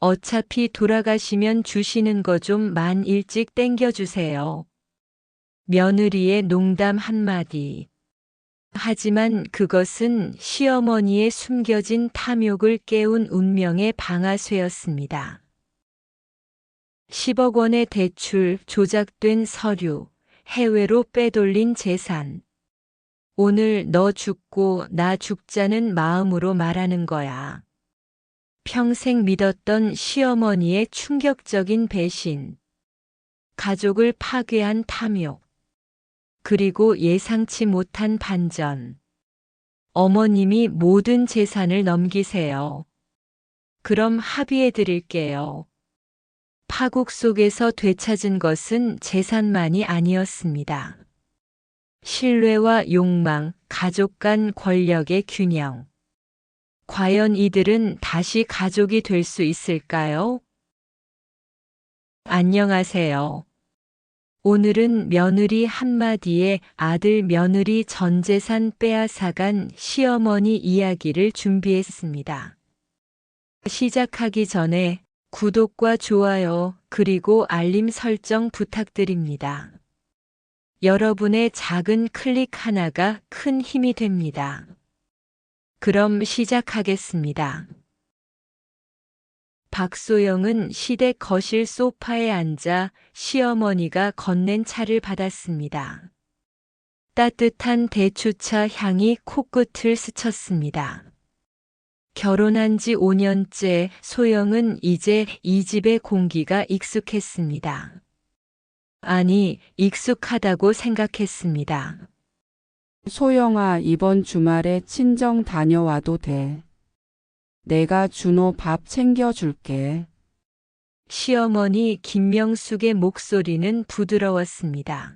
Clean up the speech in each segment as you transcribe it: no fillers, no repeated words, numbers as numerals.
어차피 돌아가시면 주시는 거 좀만 일찍 땡겨주세요. 며느리의 농담 한마디. 하지만 그것은 시어머니의 숨겨진 탐욕을 깨운 운명의 방아쇠였습니다. 10억 원의 대출, 조작된 서류, 해외로 빼돌린 재산. 오늘 너 죽고 나 죽자는 마음으로 말하는 거야. 평생 믿었던 시어머니의 충격적인 배신. 가족을 파괴한 탐욕. 그리고 예상치 못한 반전. 어머님이 모든 재산을 넘기세요. 그럼 합의해 드릴게요. 파국 속에서 되찾은 것은 재산만이 아니었습니다. 신뢰와 욕망, 가족 간 권력의 균형. 과연 이들은 다시 가족이 될 수 있을까요? 안녕하세요. 오늘은 며느리 한마디에 아들 며느리 전 재산 빼앗아간 시어머니 이야기를 준비했습니다. 시작하기 전에 구독과 좋아요 그리고 알림 설정 부탁드립니다. 여러분의 작은 클릭 하나가 큰 힘이 됩니다. 그럼 시작하겠습니다. 박소영은 시댁 거실 소파에 앉아 시어머니가 건넨 차를 받았습니다. 따뜻한 대추차 향이 코끝을 스쳤습니다. 결혼한 지 5년째 소영은 이제 이 집의 공기가 익숙했습니다. 아니, 익숙하다고 생각했습니다. 소영아, 이번 주말에 친정 다녀와도 돼. 내가 준호 밥 챙겨줄게. 시어머니 김명숙의 목소리는 부드러웠습니다.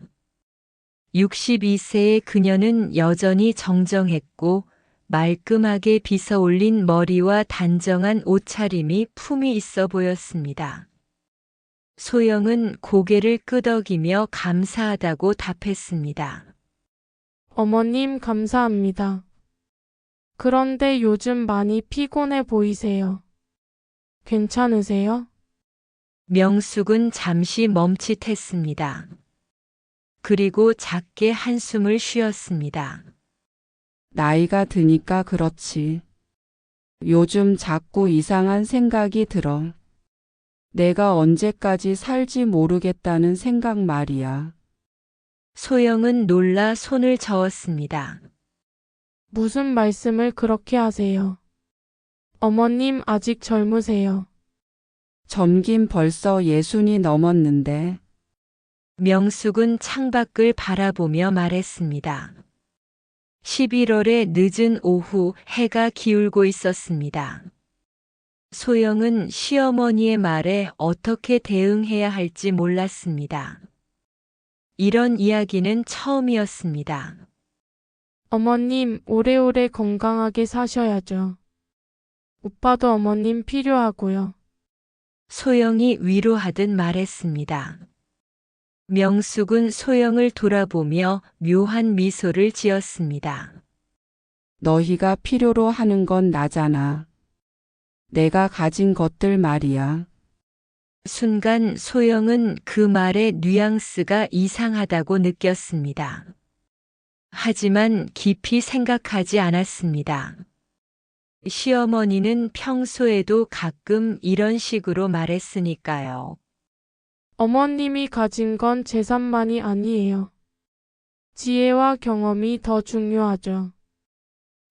62세의 그녀는 여전히 정정했고 말끔하게 빗어올린 머리와 단정한 옷차림이 품이 있어 보였습니다. 소영은 고개를 끄덕이며 감사하다고 답했습니다. 어머님 감사합니다. 그런데 요즘 많이 피곤해 보이세요. 괜찮으세요? 명숙은 잠시 멈칫했습니다. 그리고 작게 한숨을 쉬었습니다. 나이가 드니까 그렇지. 요즘 자꾸 이상한 생각이 들어. 내가 언제까지 살지 모르겠다는 생각 말이야. 소영은 놀라 손을 저었습니다. 무슨 말씀을 그렇게 하세요? 어머님 아직 젊으세요. 젊긴 벌써 60이 넘었는데. 명숙은 창밖을 바라보며 말했습니다. 11월의 늦은 오후 해가 기울고 있었습니다. 소영은 시어머니의 말에 어떻게 대응해야 할지 몰랐습니다. 이런 이야기는 처음이었습니다. 어머님 오래오래 건강하게 사셔야죠. 오빠도 어머님 필요하고요. 소영이 위로하듯 말했습니다. 명숙은 소영을 돌아보며 묘한 미소를 지었습니다. 너희가 필요로 하는 건 나잖아. 내가 가진 것들 말이야. 순간 소영은 그 말의 뉘앙스가 이상하다고 느꼈습니다. 하지만 깊이 생각하지 않았습니다. 시어머니는 평소에도 가끔 이런 식으로 말했으니까요. 어머님이 가진 건 재산만이 아니에요. 지혜와 경험이 더 중요하죠.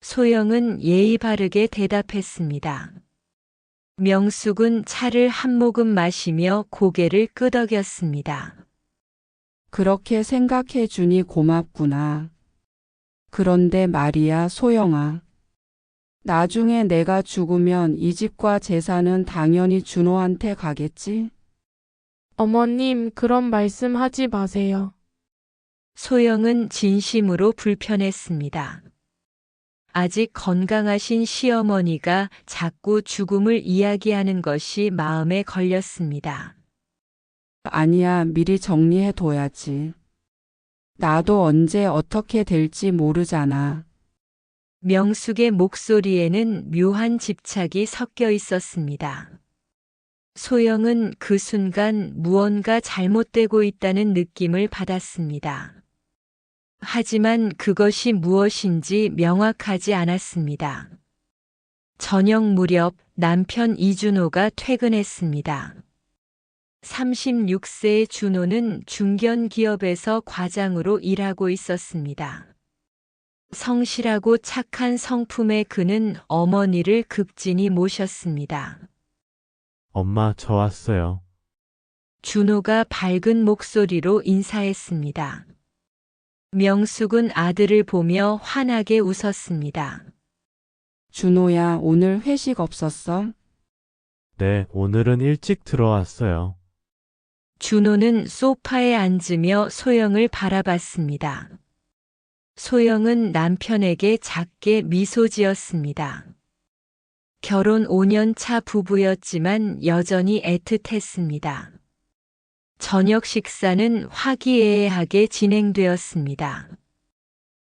소영은 예의 바르게 대답했습니다. 명숙은 차를 한 모금 마시며 고개를 끄덕였습니다. 그렇게 생각해 주니 고맙구나. 그런데 말이야, 소영아. 나중에 내가 죽으면 이 집과 재산은 당연히 준호한테 가겠지? 어머님 그런 말씀 하지 마세요. 소영은 진심으로 불편했습니다. 아직 건강하신 시어머니가 자꾸 죽음을 이야기하는 것이 마음에 걸렸습니다. 아니야, 미리 정리해 둬야지. 나도 언제 어떻게 될지 모르잖아. 명숙의 목소리에는 묘한 집착이 섞여 있었습니다. 소영은 그 순간 무언가 잘못되고 있다는 느낌을 받았습니다. 하지만 그것이 무엇인지 명확하지 않았습니다. 저녁 무렵 남편 이준호가 퇴근했습니다. 36세의 준호는 중견 기업에서 과장으로 일하고 있었습니다. 성실하고 착한 성품의 그는 어머니를 극진히 모셨습니다. 엄마, 저 왔어요. 준호가 밝은 목소리로 인사했습니다. 명숙은 아들을 보며 환하게 웃었습니다. 준호야, 오늘 회식 없었어? 네, 오늘은 일찍 들어왔어요. 준호는 소파에 앉으며 소영을 바라봤습니다. 소영은 남편에게 작게 미소 지었습니다. 결혼 5년 차 부부였지만 여전히 애틋했습니다. 저녁 식사는 화기애애하게 진행되었습니다.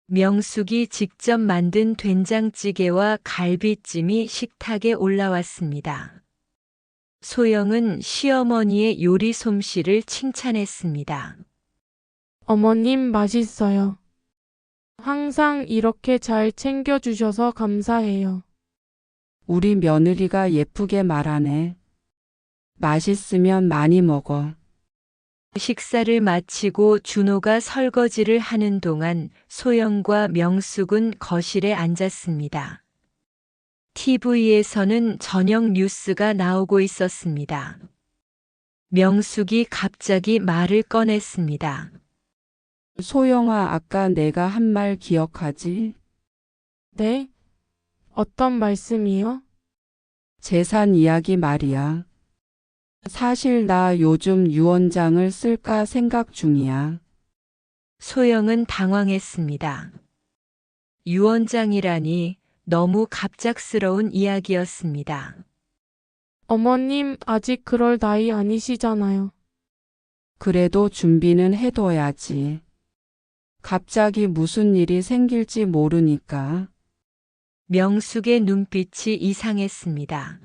명숙이 직접 만든 된장찌개와 갈비찜이 식탁에 올라왔습니다. 소영은 시어머니의 요리 솜씨를 칭찬했습니다. 어머님 맛있어요. 항상 이렇게 잘 챙겨주셔서 감사해요. 우리 며느리가 예쁘게 말하네. 맛있으면 많이 먹어. 식사를 마치고 준호가 설거지를 하는 동안 소영과 명숙은 거실에 앉았습니다. TV에서는 저녁 뉴스가 나오고 있었습니다. 명숙이 갑자기 말을 꺼냈습니다. 소영아, 아까 내가 한 말 기억하지? 네? 어떤 말씀이요? 재산 이야기 말이야. 사실 나 요즘 유언장을 쓸까 생각 중이야. 소영은 당황했습니다. 유언장이라니 너무 갑작스러운 이야기였습니다. 어머님 아직 그럴 나이 아니시잖아요. 그래도 준비는 해둬야지. 갑자기 무슨 일이 생길지 모르니까. 명숙의 눈빛이 이상했습니다.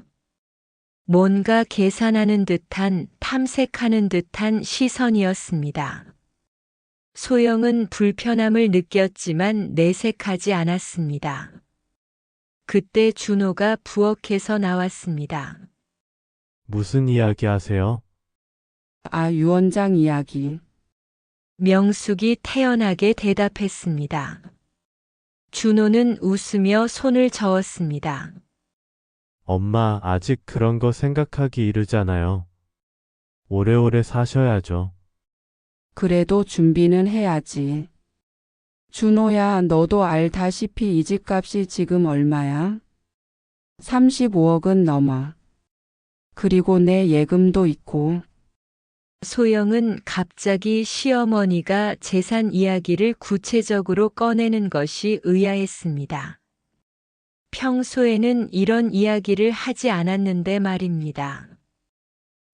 뭔가 계산하는 듯한, 탐색하는 듯한 시선이었습니다. 소영은 불편함을 느꼈지만 내색하지 않았습니다. 그때 준호가 부엌에서 나왔습니다. 무슨 이야기 하세요? 아, 유언장 이야기. 명숙이 태연하게 대답했습니다. 준호는 웃으며 손을 저었습니다. 엄마, 아직 그런 거 생각하기 이르잖아요. 오래오래 사셔야죠. 그래도 준비는 해야지. 준호야, 너도 알다시피 이 집값이 지금 얼마야? 35억은 넘어. 그리고 내 예금도 있고. 소영은 갑자기 시어머니가 재산 이야기를 구체적으로 꺼내는 것이 의아했습니다. 평소에는 이런 이야기를 하지 않았는데 말입니다.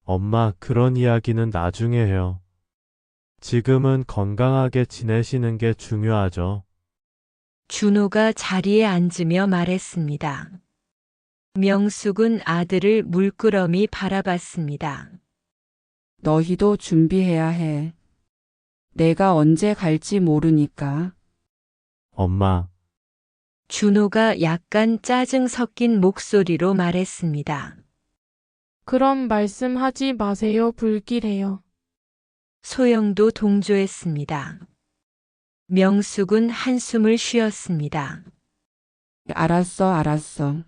엄마, 그런 이야기는 나중에 해요. 지금은 건강하게 지내시는 게 중요하죠. 준호가 자리에 앉으며 말했습니다. 명숙은 아들을 물끄러미 바라봤습니다. 너희도 준비해야 해. 내가 언제 갈지 모르니까. 엄마, 준호가 약간 짜증 섞인 목소리로 말했습니다. 그런 말씀 하지 마세요. 불길해요. 소영도 동조했습니다. 명숙은 한숨을 쉬었습니다. 알았어, 알았어.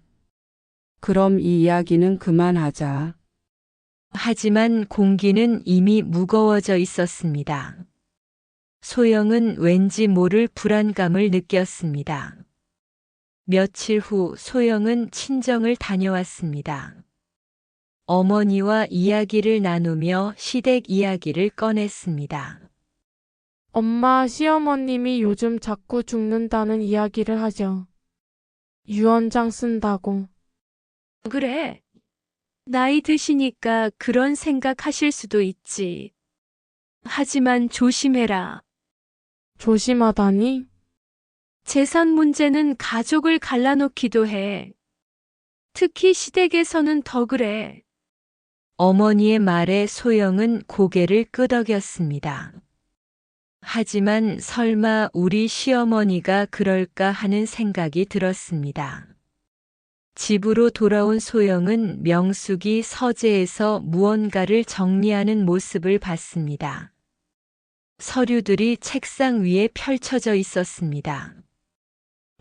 그럼 이 이야기는 그만하자. 하지만 공기는 이미 무거워져 있었습니다. 소영은 왠지 모를 불안감을 느꼈습니다. 며칠 후 소영은 친정을 다녀왔습니다. 어머니와 이야기를 나누며 시댁 이야기를 꺼냈습니다. 엄마, 시어머님이 요즘 자꾸 죽는다는 이야기를 하죠. 유언장 쓴다고. 그래. 나이 드시니까 그런 생각하실 수도 있지. 하지만 조심해라. 조심하다니? 재산 문제는 가족을 갈라놓기도 해. 특히 시댁에서는 더 그래. 어머니의 말에 소영은 고개를 끄덕였습니다. 하지만 설마 우리 시어머니가 그럴까 하는 생각이 들었습니다. 집으로 돌아온 소영은 명숙이 서재에서 무언가를 정리하는 모습을 봤습니다. 서류들이 책상 위에 펼쳐져 있었습니다.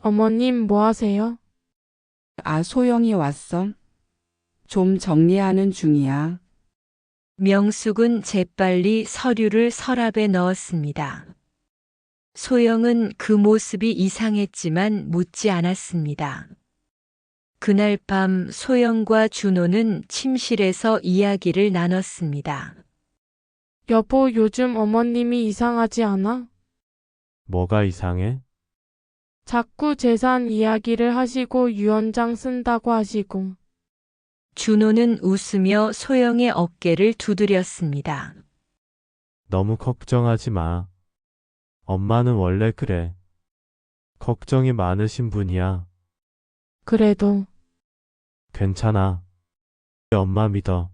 어머님 뭐 하세요? 아, 소영이 왔어? 좀 정리하는 중이야. 명숙은 재빨리 서류를 서랍에 넣었습니다. 소영은 그 모습이 이상했지만 묻지 않았습니다. 그날 밤 소영과 준호는 침실에서 이야기를 나눴습니다. 여보, 요즘 어머님이 이상하지 않아? 뭐가 이상해? 자꾸 재산 이야기를 하시고 유언장 쓴다고 하시고. 준호는 웃으며 소영의 어깨를 두드렸습니다. 너무 걱정하지 마. 엄마는 원래 그래. 걱정이 많으신 분이야. 그래도 괜찮아. 엄마 믿어.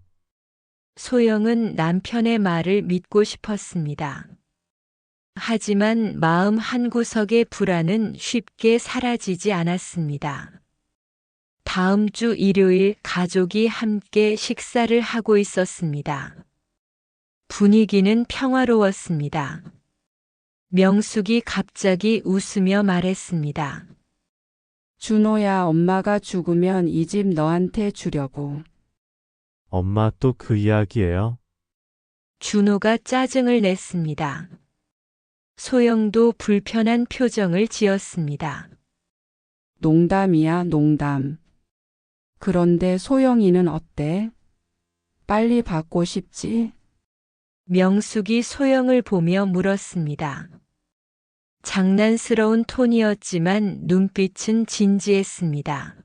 소영은 남편의 말을 믿고 싶었습니다. 하지만 마음 한구석의 불안은 쉽게 사라지지 않았습니다. 다음 주 일요일 가족이 함께 식사를 하고 있었습니다. 분위기는 평화로웠습니다. 명숙이 갑자기 웃으며 말했습니다. 준호야, 엄마가 죽으면 이 집 너한테 주려고. 엄마 또 그 이야기예요? 준호가 짜증을 냈습니다. 소영도 불편한 표정을 지었습니다. 농담이야, 농담. 그런데 소영이는 어때? 빨리 받고 싶지? 명숙이 소영을 보며 물었습니다. 장난스러운 톤이었지만 눈빛은 진지했습니다.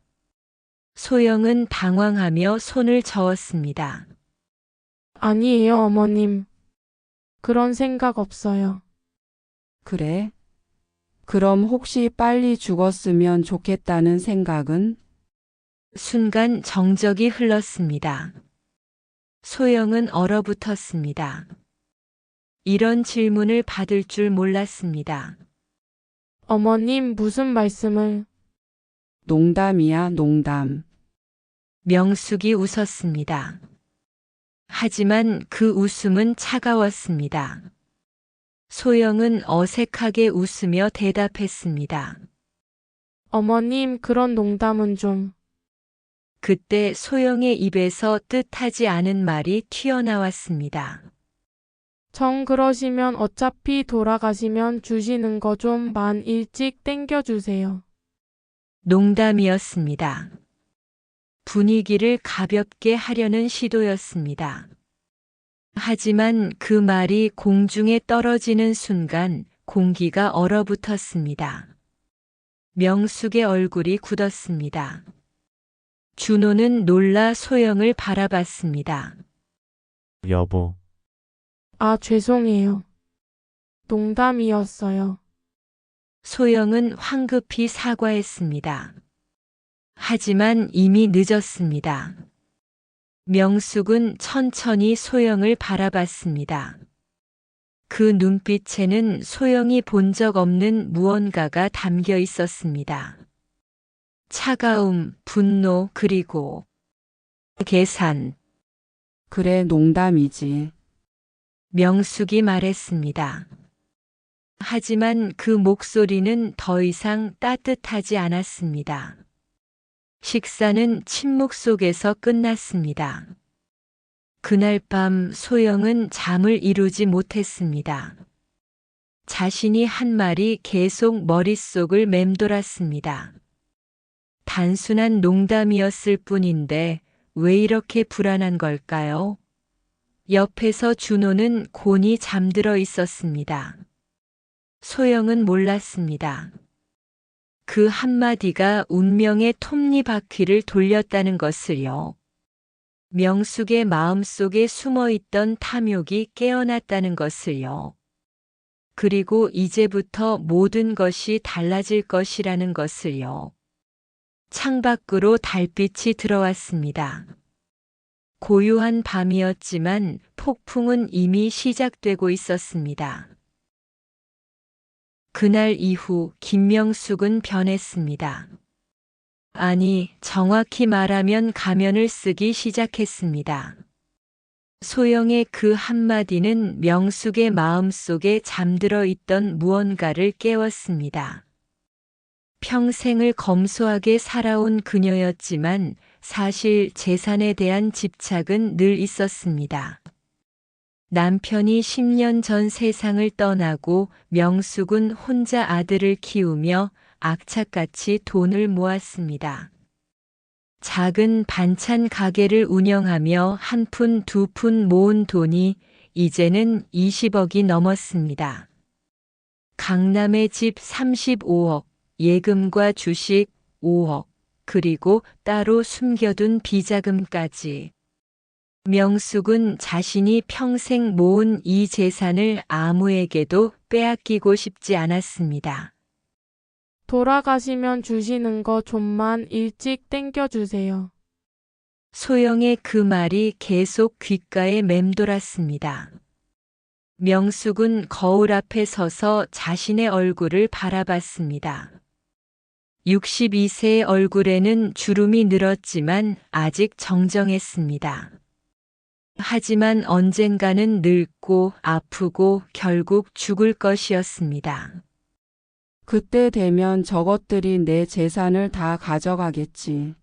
소영은 당황하며 손을 저었습니다. 아니에요, 어머님. 그런 생각 없어요. 그래? 그럼 혹시 빨리 죽었으면 좋겠다는 생각은? 순간 정적이 흘렀습니다. 소영은 얼어붙었습니다. 이런 질문을 받을 줄 몰랐습니다. 어머님 무슨 말씀을? 농담이야, 농담. 명숙이 웃었습니다. 하지만 그 웃음은 차가웠습니다. 소영은 어색하게 웃으며 대답했습니다. 어머님 그런 농담은 좀. 그때 소영의 입에서 뜻하지 않은 말이 튀어나왔습니다. 정 그러시면 어차피 돌아가시면 주시는 거 좀만 일찍 땡겨주세요. 농담이었습니다. 분위기를 가볍게 하려는 시도였습니다. 하지만 그 말이 공중에 떨어지는 순간 공기가 얼어붙었습니다. 명숙의 얼굴이 굳었습니다. 준호는 놀라 소영을 바라봤습니다. 여보, 아, 죄송해요. 농담이었어요. 소영은 황급히 사과했습니다. 하지만 이미 늦었습니다. 명숙은 천천히 소영을 바라봤습니다. 그 눈빛에는 소영이 본 적 없는 무언가가 담겨 있었습니다. 차가움, 분노, 그리고 계산. 그래, 농담이지. 명숙이 말했습니다. 하지만 그 목소리는 더 이상 따뜻하지 않았습니다. 식사는 침묵 속에서 끝났습니다. 그날 밤 소영은 잠을 이루지 못했습니다. 자신이 한 말이 계속 머릿속을 맴돌았습니다. 단순한 농담이었을 뿐인데 왜 이렇게 불안한 걸까요? 옆에서 준호는 곤히 잠들어 있었습니다. 소영은 몰랐습니다. 그 한마디가 운명의 톱니바퀴를 돌렸다는 것을요. 명숙의 마음속에 숨어있던 탐욕이 깨어났다는 것을요. 그리고 이제부터 모든 것이 달라질 것이라는 것을요. 창밖으로 달빛이 들어왔습니다. 고요한 밤이었지만 폭풍은 이미 시작되고 있었습니다. 그날 이후 김명숙은 변했습니다. 아니, 정확히 말하면 가면을 쓰기 시작했습니다. 소영의 그 한마디는 명숙의 마음속에 잠들어 있던 무언가를 깨웠습니다. 평생을 검소하게 살아온 그녀였지만 사실 재산에 대한 집착은 늘 있었습니다. 남편이 10년 전 세상을 떠나고 명숙은 혼자 아들을 키우며 악착같이 돈을 모았습니다. 작은 반찬 가게를 운영하며 한 푼 두 푼 모은 돈이 이제는 20억이 넘었습니다. 강남의 집 35억, 예금과 주식 5억, 그리고 따로 숨겨둔 비자금까지. 명숙은 자신이 평생 모은 이 재산을 아무에게도 빼앗기고 싶지 않았습니다. 돌아가시면 주시는 거 좀만 일찍 땡겨주세요. 소영의 그 말이 계속 귓가에 맴돌았습니다. 명숙은 거울 앞에 서서 자신의 얼굴을 바라봤습니다. 62세의 얼굴에는 주름이 늘었지만 아직 정정했습니다. 하지만 언젠가는 늙고 아프고 결국 죽을 것이었습니다. 그때 되면 저것들이 내 재산을 다 가져가겠지.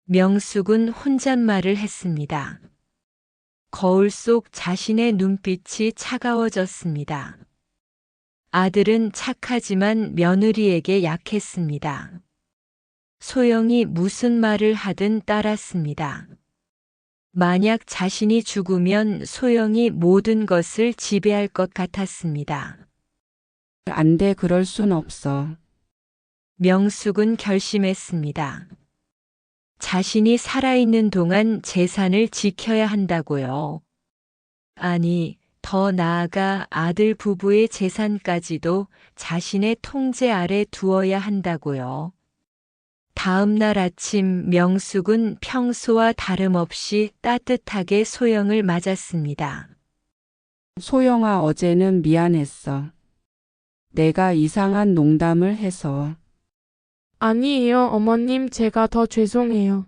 명숙은 혼잣말을 했습니다. 거울 속 자신의 눈빛이 차가워졌습니다. 아들은 착하지만 며느리에게 약했습니다. 소영이 무슨 말을 하든 따랐습니다. 만약 자신이 죽으면 소영이 모든 것을 지배할 것 같았습니다. 안 돼, 그럴 순 없어. 명숙은 결심했습니다. 자신이 살아있는 동안 재산을 지켜야 한다고요. 아니, 더 나아가 아들 부부의 재산까지도 자신의 통제 아래 두어야 한다고요. 다음 날 아침 명숙은 평소와 다름없이 따뜻하게 소영을 맞았습니다. 소영아, 어제는 미안했어. 내가 이상한 농담을 해서. 아니에요, 어머님, 제가 더 죄송해요.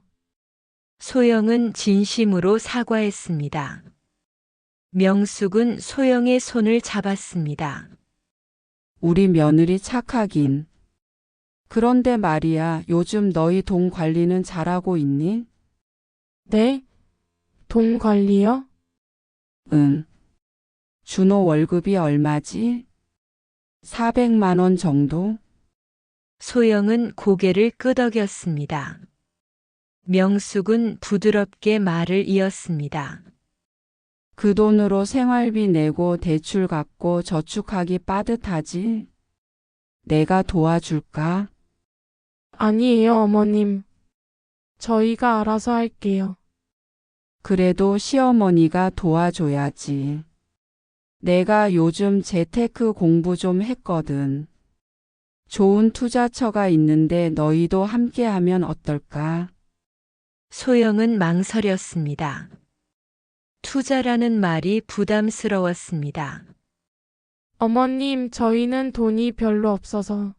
소영은 진심으로 사과했습니다. 명숙은 소영의 손을 잡았습니다. 우리 며느리 착하긴. 그런데 말이야, 요즘 너희 돈 관리는 잘하고 있니? 네? 돈 관리요? 응. 준호 월급이 얼마지? 400만 원 정도? 소영은 고개를 끄덕였습니다. 명숙은 부드럽게 말을 이었습니다. 그 돈으로 생활비 내고 대출 갚고 저축하기 빠듯하지? 내가 도와줄까? 아니에요, 어머님. 저희가 알아서 할게요. 그래도 시어머니가 도와줘야지. 내가 요즘 재테크 공부 좀 했거든. 좋은 투자처가 있는데 너희도 함께하면 어떨까? 소영은 망설였습니다. 투자라는 말이 부담스러웠습니다. 어머님, 저희는 돈이 별로 없어서.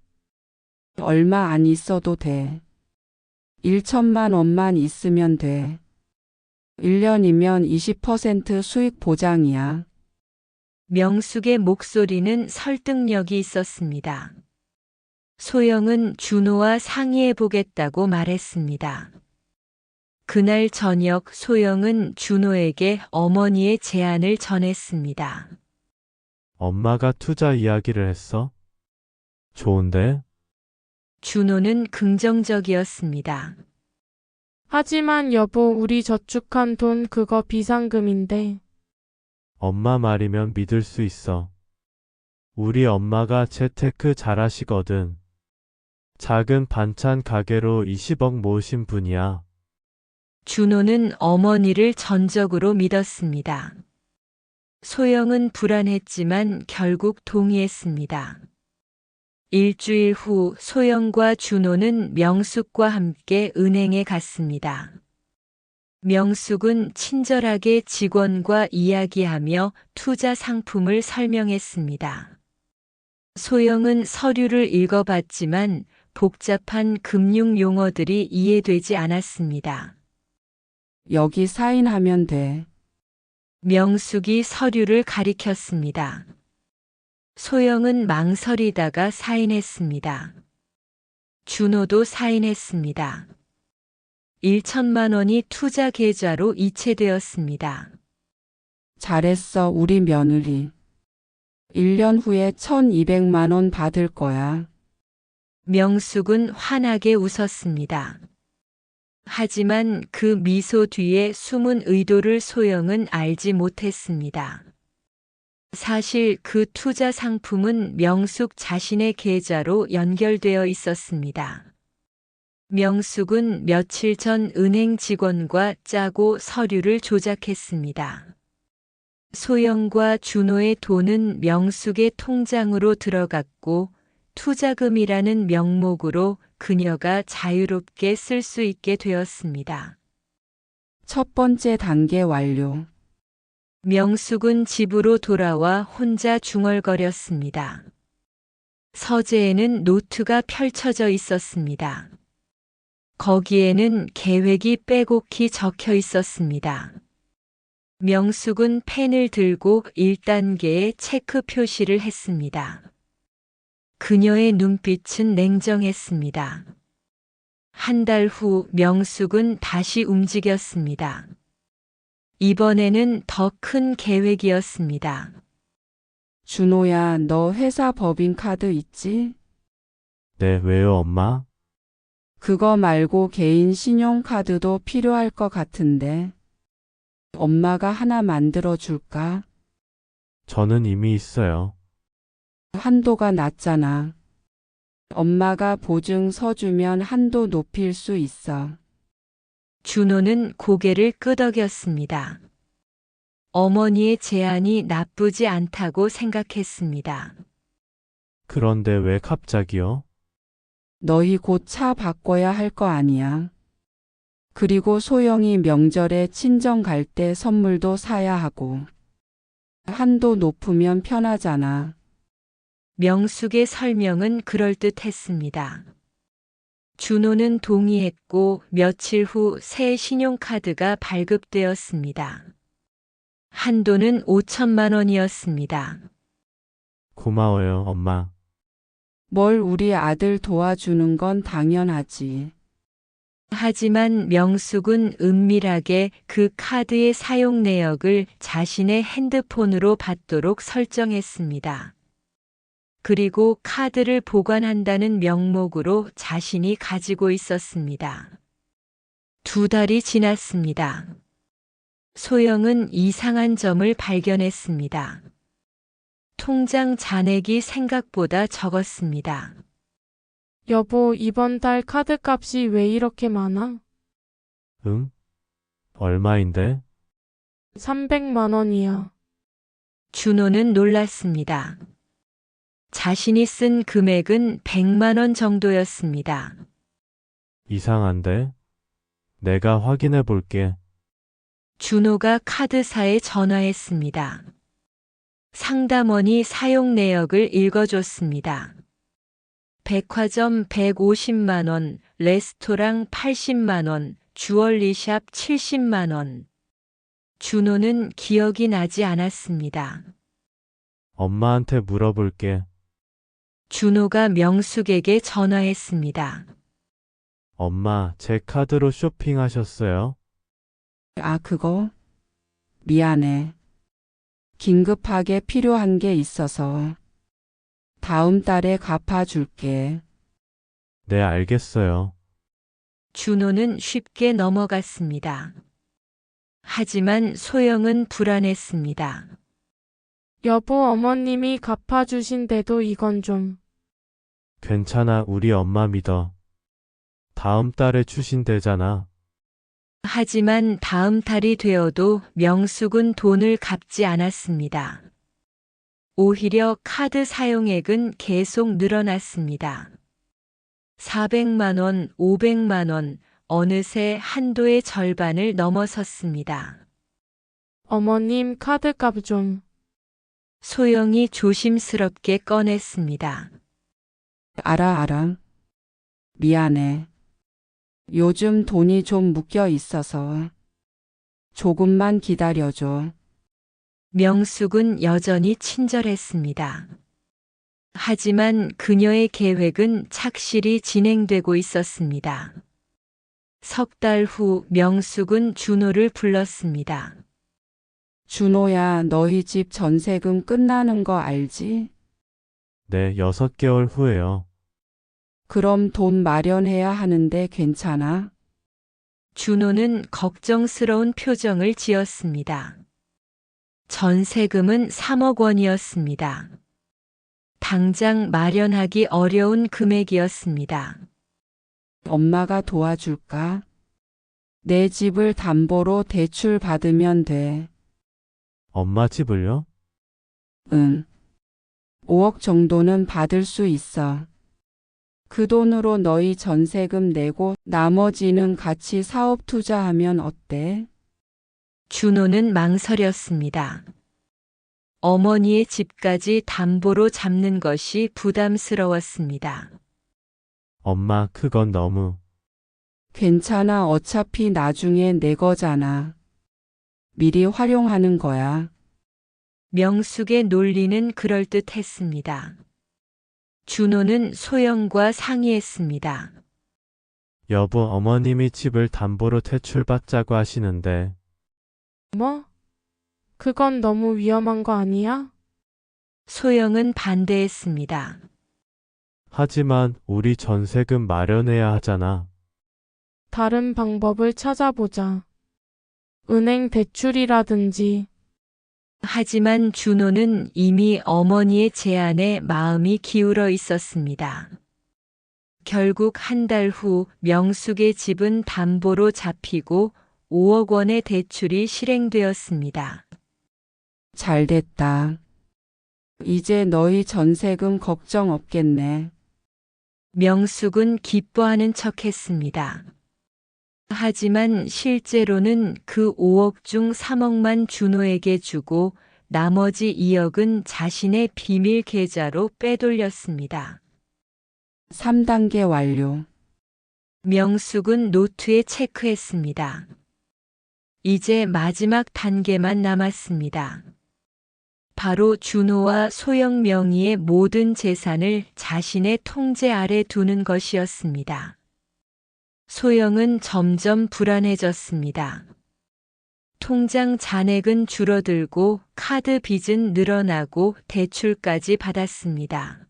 얼마 안 있어도 돼. 1천만 원만 있으면 돼. 1년이면 20% 수익 보장이야. 명숙의 목소리는 설득력이 있었습니다. 소영은 준호와 상의해 보겠다고 말했습니다. 그날 저녁 소영은 준호에게 어머니의 제안을 전했습니다. 엄마가 투자 이야기를 했어? 좋은데? 준호는 긍정적이었습니다. 하지만 여보, 우리 저축한 돈 그거 비상금인데. 엄마 말이면 믿을 수 있어. 우리 엄마가 재테크 잘하시거든. 작은 반찬 가게로 20억 모으신 분이야. 준호는 어머니를 전적으로 믿었습니다. 소영은 불안했지만 결국 동의했습니다. 일주일 후 소영과 준호는 명숙과 함께 은행에 갔습니다. 명숙은 친절하게 직원과 이야기하며 투자 상품을 설명했습니다. 소영은 서류를 읽어봤지만 복잡한 금융 용어들이 이해되지 않았습니다. 여기 사인하면 돼. 명숙이 서류를 가리켰습니다. 소영은 망설이다가 사인했습니다. 준호도 사인했습니다. 1천만 원이 투자 계좌로 이체되었습니다. 잘했어, 우리 며느리. 1년 후에 1,200만 원 받을 거야. 명숙은 환하게 웃었습니다. 하지만 그 미소 뒤에 숨은 의도를 소영은 알지 못했습니다. 사실 그 투자 상품은 명숙 자신의 계좌로 연결되어 있었습니다. 명숙은 며칠 전 은행 직원과 짜고 서류를 조작했습니다. 소영과 준호의 돈은 명숙의 통장으로 들어갔고 투자금이라는 명목으로 그녀가 자유롭게 쓸 수 있게 되었습니다. 첫 번째 단계 완료. 명숙은 집으로 돌아와 혼자 중얼거렸습니다. 서재에는 노트가 펼쳐져 있었습니다. 거기에는 계획이 빼곡히 적혀 있었습니다. 명숙은 펜을 들고 1단계의 체크 표시를 했습니다. 그녀의 눈빛은 냉정했습니다. 한 달 후 명숙은 다시 움직였습니다. 이번에는 더 큰 계획이었습니다. 준호야, 너 회사 법인카드 있지? 네, 왜요, 엄마? 그거 말고 개인 신용카드도 필요할 것 같은데. 엄마가 하나 만들어 줄까? 저는 이미 있어요. 한도가 낮잖아. 엄마가 보증 서주면 한도 높일 수 있어. 준호는 고개를 끄덕였습니다. 어머니의 제안이 나쁘지 않다고 생각했습니다. 그런데 왜 갑자기요? 너희 곧 차 바꿔야 할 거 아니야. 그리고 소영이 명절에 친정 갈 때 선물도 사야 하고. 한도 높으면 편하잖아. 명숙의 설명은 그럴듯했습니다. 준호는 동의했고 며칠 후 새 신용카드가 발급되었습니다. 한도는 5천만 원이었습니다. 고마워요, 엄마. 뭘 우리 아들 도와주는 건 당연하지. 하지만 명숙은 은밀하게 그 카드의 사용 내역을 자신의 핸드폰으로 받도록 설정했습니다. 그리고 카드를 보관한다는 명목으로 자신이 가지고 있었습니다. 2달이 지났습니다. 소영은 이상한 점을 발견했습니다. 통장 잔액이 생각보다 적었습니다. 여보, 이번 달 카드값이 왜 이렇게 많아? 응? 얼마인데? 300만 원이야. 준호는 놀랐습니다. 자신이 쓴 금액은 100만 원 정도였습니다. 이상한데? 내가 확인해 볼게. 준호가 카드사에 전화했습니다. 상담원이 사용 내역을 읽어줬습니다. 백화점 150만 원, 레스토랑 80만 원, 주얼리샵 70만 원. 준호는 기억이 나지 않았습니다. 엄마한테 물어볼게. 준호가 명숙에게 전화했습니다. 엄마, 제 카드로 쇼핑하셨어요? 아, 그거? 미안해. 긴급하게 필요한 게 있어서. 다음 달에 갚아줄게. 네, 알겠어요. 준호는 쉽게 넘어갔습니다. 하지만 소영은 불안했습니다. 여보, 어머님이 갚아주신데도 이건 좀. 괜찮아, 우리 엄마 믿어. 다음 달에 주신대잖아. 하지만 다음 달이 되어도 명숙은 돈을 갚지 않았습니다. 오히려 카드 사용액은 계속 늘어났습니다. 400만 원, 500만 원, 어느새 한도의 절반을 넘어섰습니다. 어머님 카드값 좀. 소영이 조심스럽게 꺼냈습니다. 알아. 미안해. 요즘 돈이 좀 묶여 있어서. 조금만 기다려줘. 명숙은 여전히 친절했습니다. 하지만 그녀의 계획은 착실히 진행되고 있었습니다. 석 달 후 명숙은 준호를 불렀습니다. 준호야, 너희 집 전세금 끝나는 거 알지? 네, 6개월 후에요. 그럼 돈 마련해야 하는데 괜찮아? 준호는 걱정스러운 표정을 지었습니다. 전세금은 3억 원이었습니다. 당장 마련하기 어려운 금액이었습니다. 엄마가 도와줄까? 내 집을 담보로 대출 받으면 돼. 엄마 집을요? 응. 5억 정도는 받을 수 있어. 그 돈으로 너희 전세금 내고 나머지는 같이 사업 투자하면 어때? 준호는 망설였습니다. 어머니의 집까지 담보로 잡는 것이 부담스러웠습니다. 엄마, 그건 너무. 괜찮아. 어차피 나중에 내 거잖아. 미리 활용하는 거야. 명숙의 논리는 그럴듯했습니다. 준호는 소영과 상의했습니다. 여보, 어머님이 집을 담보로 대출받자고 하시는데, 뭐? 그건 너무 위험한 거 아니야? 소영은 반대했습니다. 하지만 우리 전세금 마련해야 하잖아. 다른 방법을 찾아보자. 은행 대출이라든지. 하지만 준호는 이미 어머니의 제안에 마음이 기울어 있었습니다. 결국 한 달 후 명숙의 집은 담보로 잡히고 5억 원의 대출이 실행되었습니다. 잘 됐다. 이제 너희 전세금 걱정 없겠네. 명숙은 기뻐하는 척했습니다. 하지만 실제로는 그 5억 중 3억만 준호에게 주고 나머지 2억은 자신의 비밀 계좌로 빼돌렸습니다. 3단계 완료. 명숙은 노트에 체크했습니다. 이제 마지막 단계만 남았습니다. 바로 준호와 소영 명의의 모든 재산을 자신의 통제 아래 두는 것이었습니다. 소영은 점점 불안해졌습니다. 통장 잔액은 줄어들고 카드 빚은 늘어나고 대출까지 받았습니다.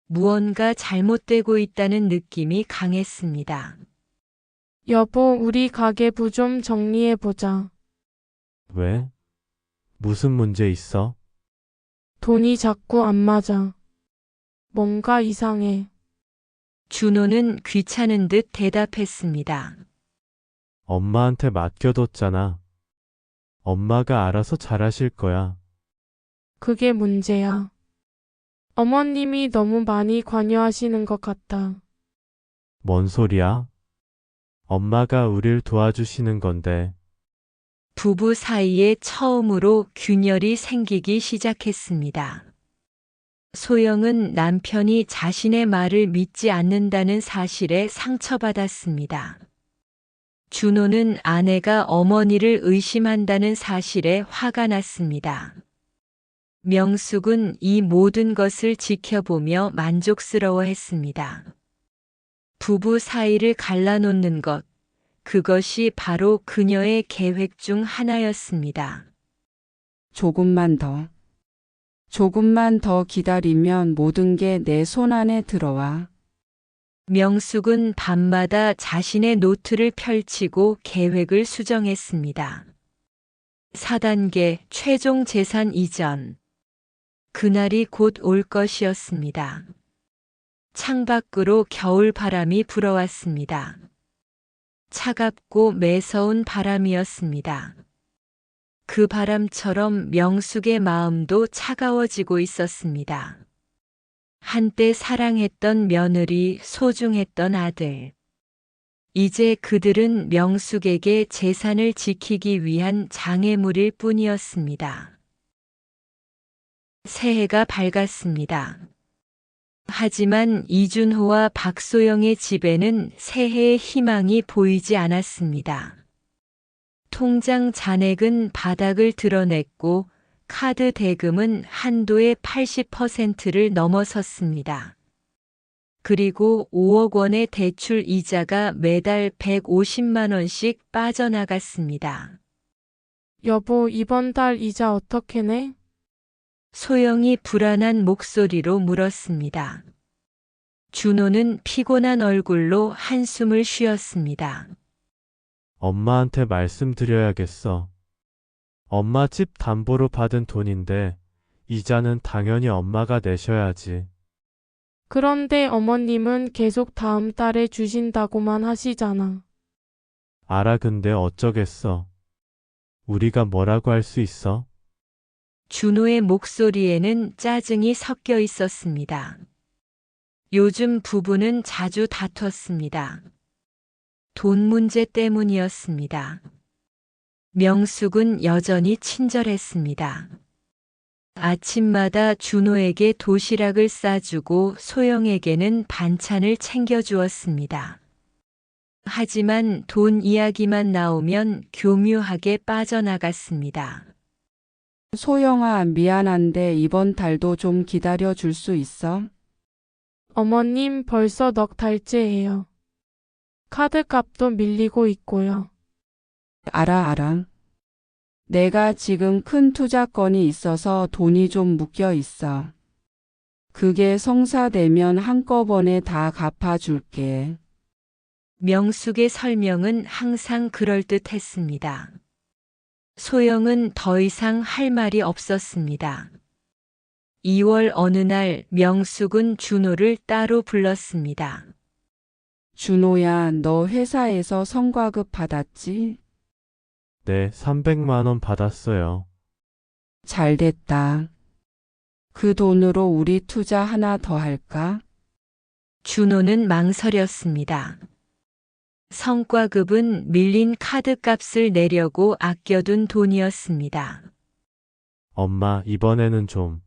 무언가 잘못되고 있다는 느낌이 강했습니다. 여보, 우리 가계부 좀 정리해보자. 왜? 무슨 문제 있어? 돈이 자꾸 안 맞아. 뭔가 이상해. 준호는 귀찮은 듯 대답했습니다. 엄마한테 맡겨뒀잖아. 엄마가 알아서 잘하실 거야. 그게 문제야. 어머님이 너무 많이 관여하시는 것 같다. 뭔 소리야? 엄마가 우릴 도와주시는 건데, 부부 사이에 처음으로 균열이 생기기 시작했습니다. 소영은 남편이 자신의 말을 믿지 않는다는 사실에 상처받았습니다. 준호는 아내가 어머니를 의심한다는 사실에 화가 났습니다. 명숙은 이 모든 것을 지켜보며 만족스러워했습니다. 부부 사이를 갈라놓는 것, 그것이 바로 그녀의 계획 중 하나였습니다. 조금만 더 기다리면 모든 게 내 손 안에 들어와. 명숙은 밤마다 자신의 노트를 펼치고 계획을 수정했습니다. 4단계 최종 재산 이전. 그날이 곧 올 것이었습니다. 창밖으로 겨울 바람이 불어왔습니다. 차갑고 매서운 바람이었습니다. 그 바람처럼 명숙의 마음도 차가워지고 있었습니다. 한때 사랑했던 며느리, 소중했던 아들. 이제 그들은 명숙에게 재산을 지키기 위한 장애물일 뿐이었습니다. 새해가 밝았습니다. 하지만 이준호와 박소영의 집에는 새해의 희망이 보이지 않았습니다. 통장 잔액은 바닥을 드러냈고 카드 대금은 한도의 80%를 넘어섰습니다. 그리고 5억 원의 대출 이자가 매달 150만 원씩 빠져나갔습니다. 여보, 이번 달 이자 어떻게 내? 소영이 불안한 목소리로 물었습니다. 준호는 피곤한 얼굴로 한숨을 쉬었습니다. 엄마한테 말씀드려야겠어. 엄마 집 담보로 받은 돈인데 이자는 당연히 엄마가 내셔야지. 그런데 어머님은 계속 다음 달에 주신다고만 하시잖아. 알아, 근데 어쩌겠어. 우리가 뭐라고 할 수 있어? 준호의 목소리에는 짜증이 섞여 있었습니다. 요즘 부부는 자주 다퉜습니다. 돈 문제 때문이었습니다. 명숙은 여전히 친절했습니다. 아침마다 준호에게 도시락을 싸주고 소영에게는 반찬을 챙겨주었습니다. 하지만 돈 이야기만 나오면 교묘하게 빠져나갔습니다. 소영아, 미안한데 이번 달도 좀 기다려 줄 수 있어? 어머님 벌써 넉 달째예요. 카드값도 밀리고 있고요. 알아. 내가 지금 큰 투자건이 있어서 돈이 좀 묶여 있어. 그게 성사되면 한꺼번에 다 갚아줄게. 명숙의 설명은 항상 그럴듯했습니다. 소영은 더 이상 할 말이 없었습니다. 2월 어느 날 명숙은 준호를 따로 불렀습니다. 준호야, 너 회사에서 성과급 받았지? 네, 300만 원 받았어요. 잘 됐다. 그 돈으로 우리 투자 하나 더 할까? 준호는 망설였습니다. 성과급은 밀린 카드값을 내려고 아껴둔 돈이었습니다. 엄마, 이번에는 좀.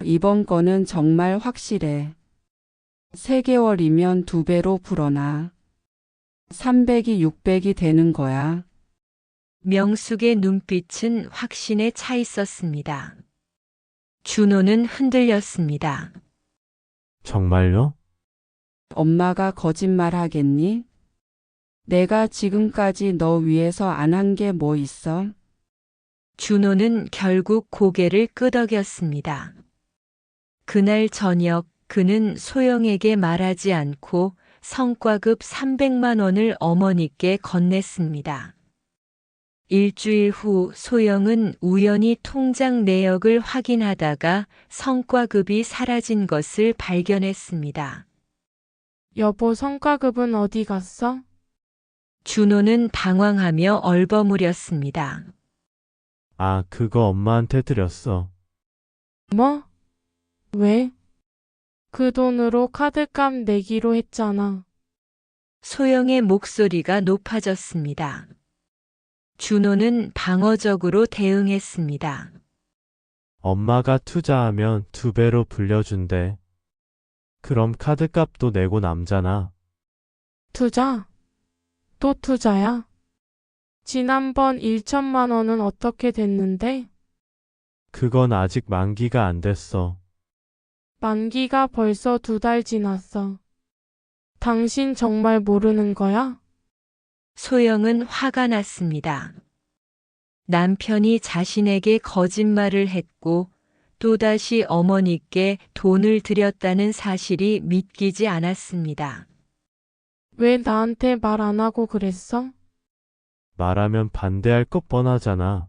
이번 거는 정말 확실해. 3개월이면 2배로 불어나. 300이 600이 되는 거야. 명숙의 눈빛은 확신에 차 있었습니다. 준호는 흔들렸습니다. 정말요? 엄마가 거짓말 하겠니? 내가 지금까지 너 위해서 안 한 게 뭐 있어? 준호는 결국 고개를 끄덕였습니다. 그날 저녁 그는 소영에게 말하지 않고 성과급 300만 원을 어머니께 건넸습니다. 일주일 후 소영은 우연히 통장 내역을 확인하다가 성과급이 사라진 것을 발견했습니다. 여보, 성과급은 어디 갔어? 준호는 당황하며 얼버무렸습니다. 아, 그거 엄마한테 드렸어. 뭐? 왜? 그 돈으로 카드값 내기로 했잖아. 소영의 목소리가 높아졌습니다. 준호는 방어적으로 대응했습니다. 엄마가 투자하면 2배로 불려준대. 그럼 카드값도 내고 남잖아. 투자? 또 투자야? 지난번 1천만 원은 어떻게 됐는데? 그건 아직 만기가 안 됐어. 만기가 벌써 2달 지났어. 당신 정말 모르는 거야? 소영은 화가 났습니다. 남편이 자신에게 거짓말을 했고 또다시 어머니께 돈을 들였다는 사실이 믿기지 않았습니다. 왜 나한테 말 안 하고 그랬어? 말하면 반대할 것 뻔하잖아.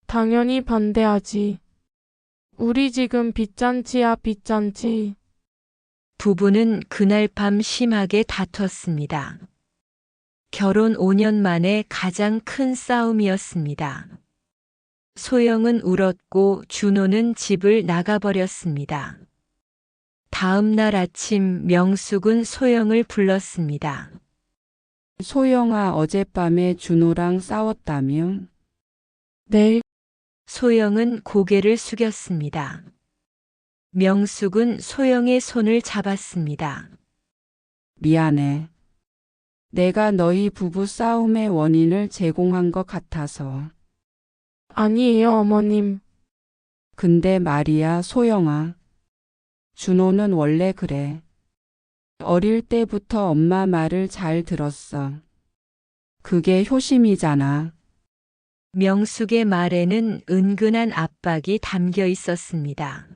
당연히 반대하지. 우리 지금 빚잔치야, 빚잔치. 부부는 그날 밤 심하게 다퉜습니다. 결혼 5년 만에 가장 큰 싸움이었습니다. 소영은 울었고 준호는 집을 나가버렸습니다. 다음 날 아침 명숙은 소영을 불렀습니다. 소영아, 어젯밤에 준호랑 싸웠다며? 네, 소영은 고개를 숙였습니다. 명숙은 소영의 손을 잡았습니다. 미안해. 내가 너희 부부 싸움의 원인을 제공한 것 같아서. 아니에요, 어머님. 근데 말이야, 소영아. 준호는 원래 그래. 어릴 때부터 엄마 말을 잘 들었어. 그게 효심이잖아. 명숙의 말에는 은근한 압박이 담겨 있었습니다.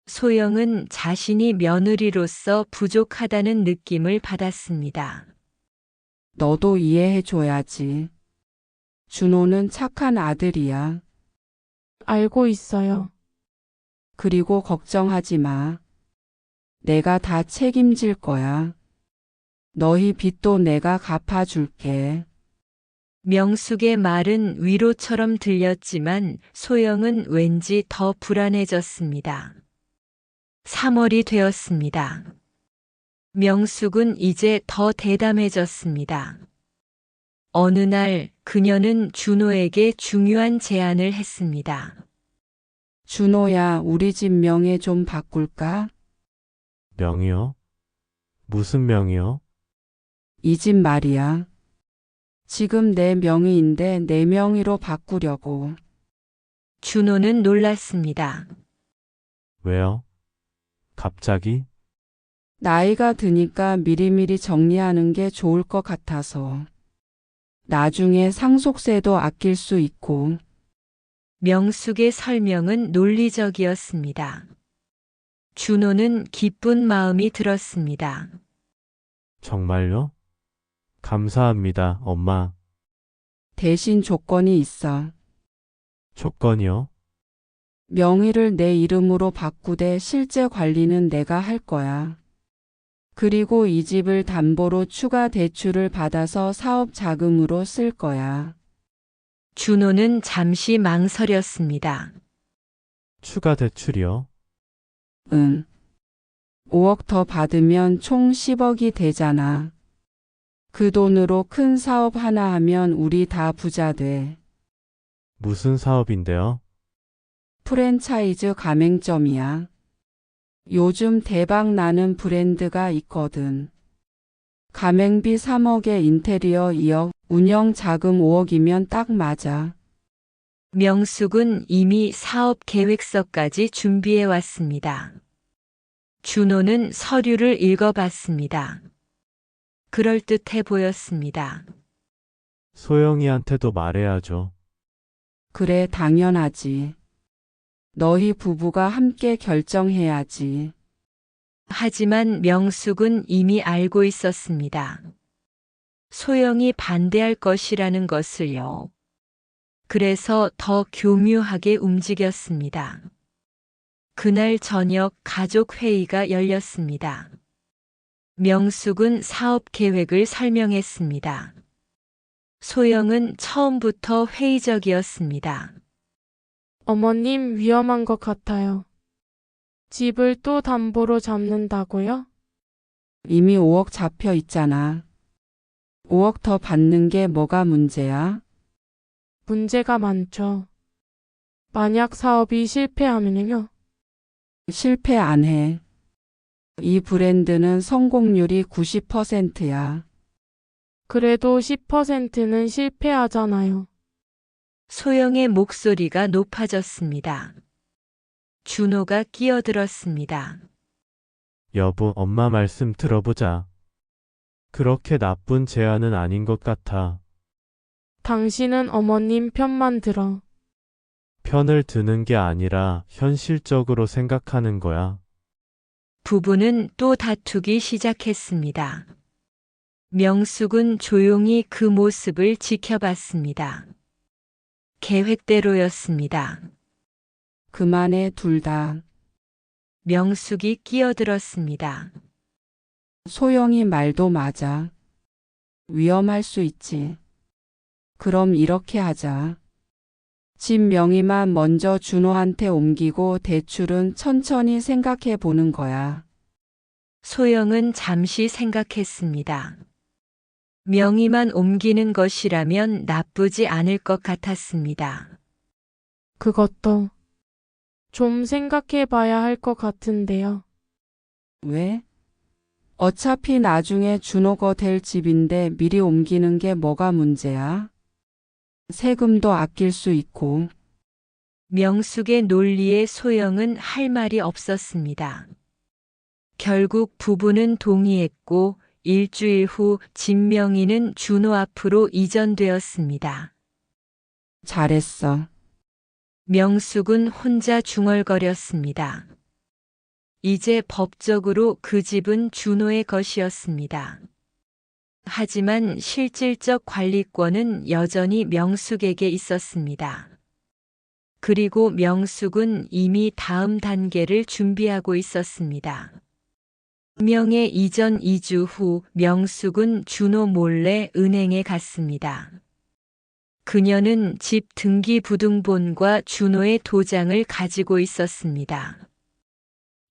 소영은 자신이 며느리로서 부족하다는 느낌을 받았습니다. 너도 이해해줘야지. 준호는 착한 아들이야. 알고 있어요. 그리고 걱정하지 마. 내가 다 책임질 거야. 너희 빚도 내가 갚아줄게. 명숙의 말은 위로처럼 들렸지만 소영은 왠지 더 불안해졌습니다. 3월이 되었습니다. 명숙은 이제 더 대담해졌습니다. 어느 날 그녀는 준호에게 중요한 제안을 했습니다. 준호야, 우리 집 명예 좀 바꿀까? 명이요? 무슨 명이요? 이 집 말이야. 지금 내 명의인데 내 명의로 바꾸려고. 준호는 놀랐습니다. 왜요? 갑자기? 나이가 드니까 미리미리 정리하는 게 좋을 것 같아서. 나중에 상속세도 아낄 수 있고. 명숙의 설명은 논리적이었습니다. 준호는 기쁜 마음이 들었습니다. 정말요? 감사합니다, 엄마. 대신 조건이 있어. 조건이요? 명의를 내 이름으로 바꾸되 실제 관리는 내가 할 거야. 그리고 이 집을 담보로 추가 대출을 받아서 사업 자금으로 쓸 거야. 준호는 잠시 망설였습니다. 추가 대출이요? 응. 5억 더 받으면 총 10억이 되잖아. 그 돈으로 큰 사업 하나 하면 우리 다 부자 돼. 무슨 사업인데요? 프랜차이즈 가맹점이야. 요즘 대박 나는 브랜드가 있거든. 가맹비 3억에 인테리어 2억, 운영 자금 5억이면 딱 맞아. 명숙은 이미 사업 계획서까지 준비해 왔습니다. 준호는 서류를 읽어봤습니다. 그럴듯해 보였습니다. 소영이한테도 말해야죠. 그래, 당연하지. 너희 부부가 함께 결정해야지. 하지만 명숙은 이미 알고 있었습니다. 소영이 반대할 것이라는 것을요. 그래서 더 교묘하게 움직였습니다. 그날 저녁 가족 회의가 열렸습니다. 명숙은 사업 계획을 설명했습니다. 소영은 처음부터 회의적이었습니다. 어머님 위험한 것 같아요. 집을 또 담보로 잡는다고요? 이미 5억 잡혀 있잖아. 5억 더 받는 게 뭐가 문제야? 문제가 많죠. 만약 사업이 실패하면요. 실패 안 해. 이 브랜드는 성공률이 90%야. 그래도 10%는 실패하잖아요. 소영의 목소리가 높아졌습니다. 준호가 끼어들었습니다. 여보, 엄마 말씀 들어보자. 그렇게 나쁜 제안은 아닌 것 같아. 당신은 어머님 편만 들어. 편을 드는 게 아니라 현실적으로 생각하는 거야. 부부는 또 다투기 시작했습니다. 명숙은 조용히 그 모습을 지켜봤습니다. 계획대로였습니다. 그만해, 둘 다. 명숙이 끼어들었습니다. 소영이 말도 맞아. 위험할 수 있지. 그럼 이렇게 하자. 집 명의만 먼저 준호한테 옮기고 대출은 천천히 생각해 보는 거야. 소영은 잠시 생각했습니다. 명의만 옮기는 것이라면 나쁘지 않을 것 같았습니다. 그것도 좀 생각해 봐야 할 것 같은데요. 왜? 어차피 나중에 준호 거 될 집인데 미리 옮기는 게 뭐가 문제야? 세금도 아낄 수 있고. 명숙의 논리에 소영은 할 말이 없었습니다. 결국 부부는 동의했고 일주일 후 진명이는 준호 앞으로 이전되었습니다. 잘했어. 명숙은 혼자 중얼거렸습니다. 이제 법적으로 그 집은 준호의 것이었습니다. 하지만 실질적 관리권은 여전히 명숙에게 있었습니다. 그리고 명숙은 이미 다음 단계를 준비하고 있었습니다. 명의 이전 2주 후 명숙은 준호 몰래 은행에 갔습니다. 그녀는 집 등기부등본과 준호의 도장을 가지고 있었습니다.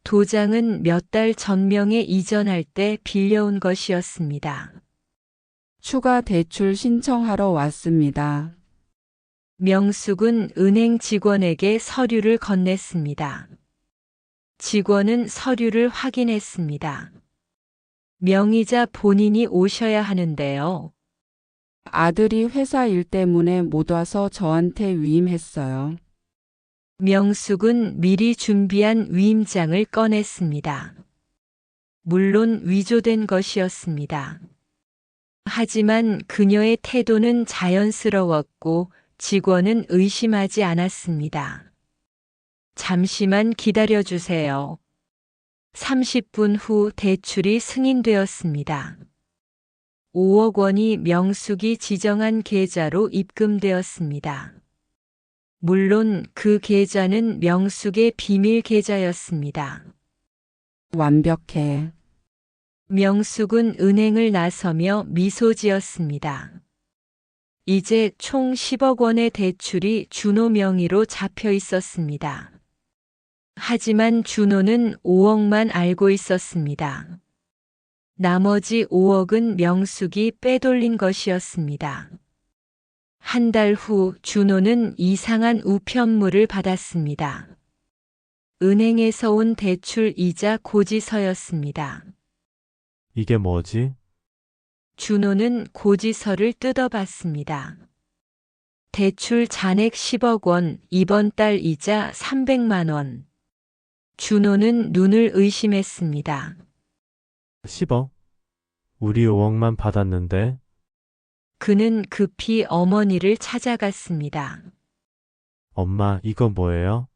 도장은 몇 달 전 명에 이전할 때 빌려온 것이었습니다. 추가 대출 신청하러 왔습니다. 명숙은 은행 직원에게 서류를 건넸습니다. 직원은 서류를 확인했습니다. 명의자 본인이 오셔야 하는데요. 아들이 회사 일 때문에 못 와서 저한테 위임했어요. 명숙은 미리 준비한 위임장을 꺼냈습니다. 물론 위조된 것이었습니다. 하지만 그녀의 태도는 자연스러웠고 직원은 의심하지 않았습니다. 잠시만 기다려주세요. 30분 후 대출이 승인되었습니다. 5억 원이 명숙이 지정한 계좌로 입금되었습니다. 물론 그 계좌는 명숙의 비밀 계좌였습니다. 완벽해. 명숙은 은행을 나서며 미소 지었습니다. 이제 총 10억 원의 대출이 준호 명의로 잡혀 있었습니다. 하지만 준호는 5억만 알고 있었습니다. 나머지 5억은 명숙이 빼돌린 것이었습니다. 한 달 후 준호는 이상한 우편물을 받았습니다. 은행에서 온 대출 이자 고지서였습니다. 이게 뭐지? 준호는 고지서를 뜯어봤습니다. 대출 잔액 10억 원, 이번 달 이자 300만 원. 준호는 눈을 의심했습니다. 10억? 우리 5억만 받았는데? 그는 급히 어머니를 찾아갔습니다. 엄마, 이거 뭐예요?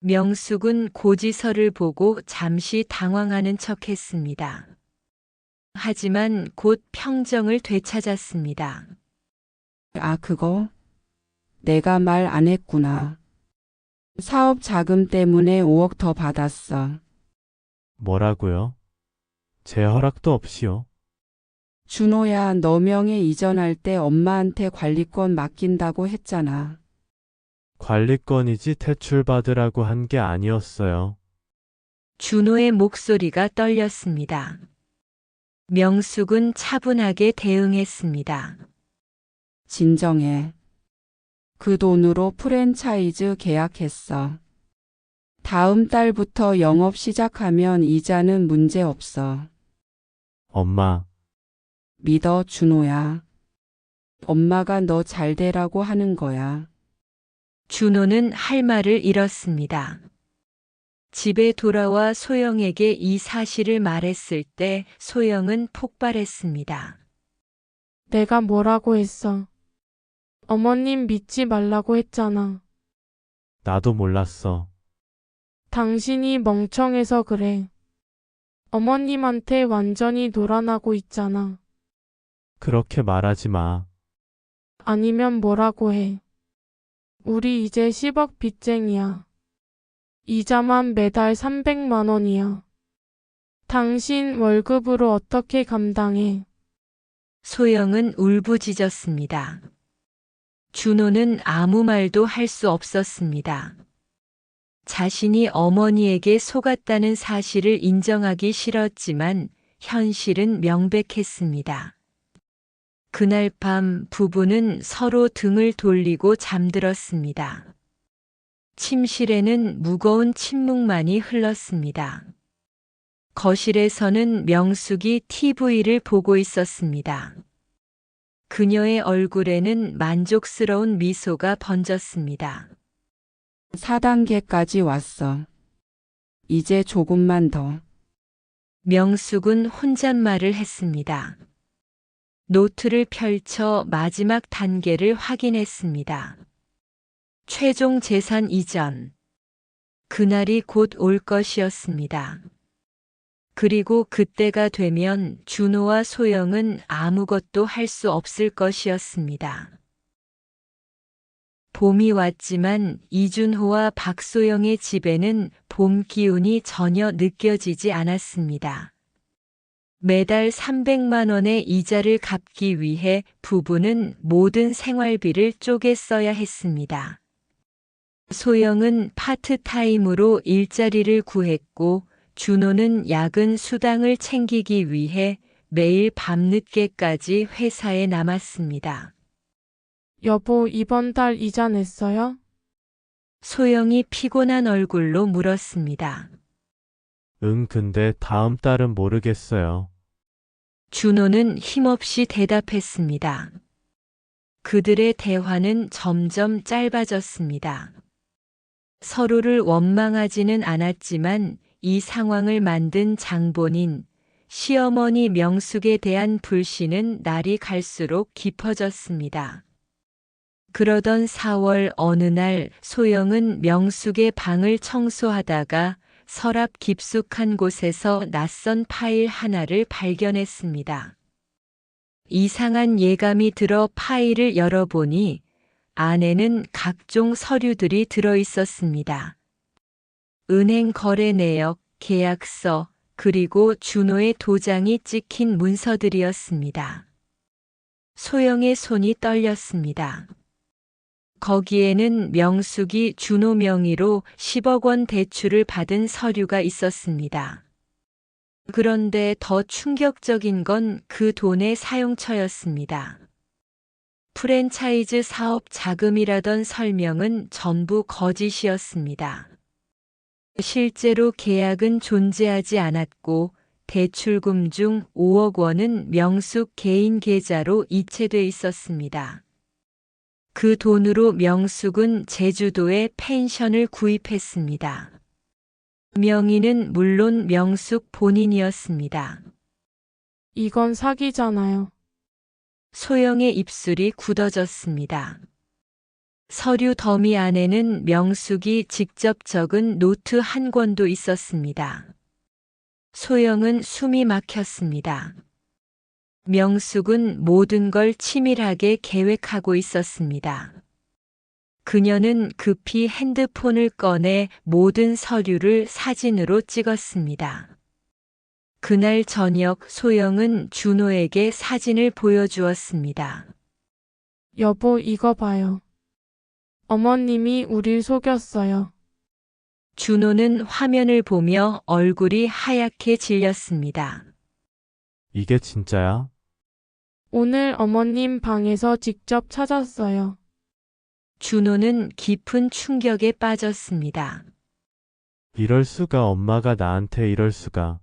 명숙은 고지서를 보고 잠시 당황하는 척했습니다. 하지만 곧 평정을 되찾았습니다. 아, 그거? 내가 말 안 했구나. 사업 자금 때문에 5억 더 받았어. 뭐라고요? 제 허락도 없이요. 준호야, 너 명에 이전할 때 엄마한테 관리권 맡긴다고 했잖아. 관리권이지 대출받으라고 한 게 아니었어요. 준호의 목소리가 떨렸습니다. 명숙은 차분하게 대응했습니다. 진정해. 그 돈으로 프랜차이즈 계약했어. 다음 달부터 영업 시작하면 이자는 문제 없어. 엄마, 믿어, 준호야. 엄마가 너 잘 되라고 하는 거야. 준호는 할 말을 잃었습니다. 집에 돌아와 소영에게 이 사실을 말했을 때 소영은 폭발했습니다. 내가 뭐라고 했어? 어머님 믿지 말라고 했잖아. 나도 몰랐어. 당신이 멍청해서 그래. 어머님한테 완전히 놀아나고 있잖아. 그렇게 말하지 마. 아니면 뭐라고 해. 우리 이제 10억 빚쟁이야. 이자만 매달 300만 원이야. 당신 월급으로 어떻게 감당해? 소영은 울부짖었습니다. 준호는 아무 말도 할 수 없었습니다. 자신이 어머니에게 속았다는 사실을 인정하기 싫었지만 현실은 명백했습니다. 그날 밤 부부는 서로 등을 돌리고 잠들었습니다. 침실에는 무거운 침묵만이 흘렀습니다. 거실에서는 명숙이 TV를 보고 있었습니다. 그녀의 얼굴에는 만족스러운 미소가 번졌습니다. 4단계까지 왔어. 이제 조금만 더. 명숙은 혼잣말을 했습니다. 노트를 펼쳐 마지막 단계를 확인했습니다. 최종 재산 이전. 그날이 곧 올 것이었습니다. 그리고 그때가 되면 준호와 소영은 아무것도 할 수 없을 것이었습니다. 봄이 왔지만 이준호와 박소영의 집에는 봄 기운이 전혀 느껴지지 않았습니다. 매달 300만 원의 이자를 갚기 위해 부부는 모든 생활비를 쪼개 써야 했습니다. 소영은 파트타임으로 일자리를 구했고 준호는 야근 수당을 챙기기 위해 매일 밤늦게까지 회사에 남았습니다. 여보, 이번 달 이자 냈어요? 소영이 피곤한 얼굴로 물었습니다. 응, 근데 다음 달은 모르겠어요. 준호는 힘없이 대답했습니다. 그들의 대화는 점점 짧아졌습니다. 서로를 원망하지는 않았지만 이 상황을 만든 장본인, 시어머니 명숙에 대한 불신은 날이 갈수록 깊어졌습니다. 그러던 4월 어느 날 소영은 명숙의 방을 청소하다가 서랍 깊숙한 곳에서 낯선 파일 하나를 발견했습니다. 이상한 예감이 들어 파일을 열어보니 안에는 각종 서류들이 들어 있었습니다. 은행 거래 내역, 계약서, 그리고 준호의 도장이 찍힌 문서들이었습니다. 소영의 손이 떨렸습니다. 거기에는 명숙이 준호 명의로 10억 원 대출을 받은 서류가 있었습니다. 그런데 더 충격적인 건 그 돈의 사용처였습니다. 프랜차이즈 사업 자금이라던 설명은 전부 거짓이었습니다. 실제로 계약은 존재하지 않았고 대출금 중 5억 원은 명숙 개인 계좌로 이체돼 있었습니다. 그 돈으로 명숙은 제주도에 펜션을 구입했습니다. 명의는 물론 명숙 본인이었습니다. 이건 사기잖아요. 소영의 입술이 굳어졌습니다. 서류 더미 안에는 명숙이 직접 적은 노트 한 권도 있었습니다. 소영은 숨이 막혔습니다. 명숙은 모든 걸 치밀하게 계획하고 있었습니다. 그녀는 급히 핸드폰을 꺼내 모든 서류를 사진으로 찍었습니다. 그날 저녁 소영은 준호에게 사진을 보여주었습니다. 여보, 이거 봐요. 어머님이 우릴 속였어요. 준호는 화면을 보며 얼굴이 하얗게 질렸습니다. 이게 진짜야? 오늘 어머님 방에서 직접 찾았어요. 준호는 깊은 충격에 빠졌습니다. 이럴 수가, 엄마가 나한테 이럴 수가.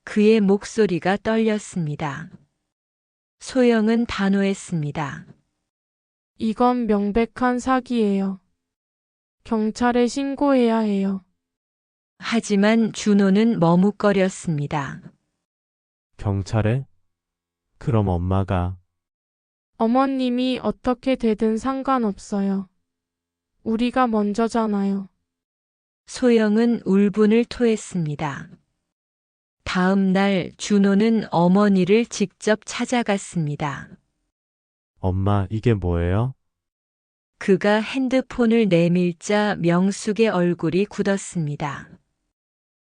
그의 목소리가 떨렸습니다. 소영은 단호했습니다. 이건 명백한 사기예요. 경찰에 신고해야 해요. 하지만 준호는 머뭇거렸습니다. 경찰에? 그럼 엄마가. 어머님이 어떻게 되든 상관없어요. 우리가 먼저잖아요. 소영은 울분을 토했습니다. 다음 날 준호는 어머니를 직접 찾아갔습니다. 엄마, 이게 뭐예요? 그가 핸드폰을 내밀자 명숙의 얼굴이 굳었습니다.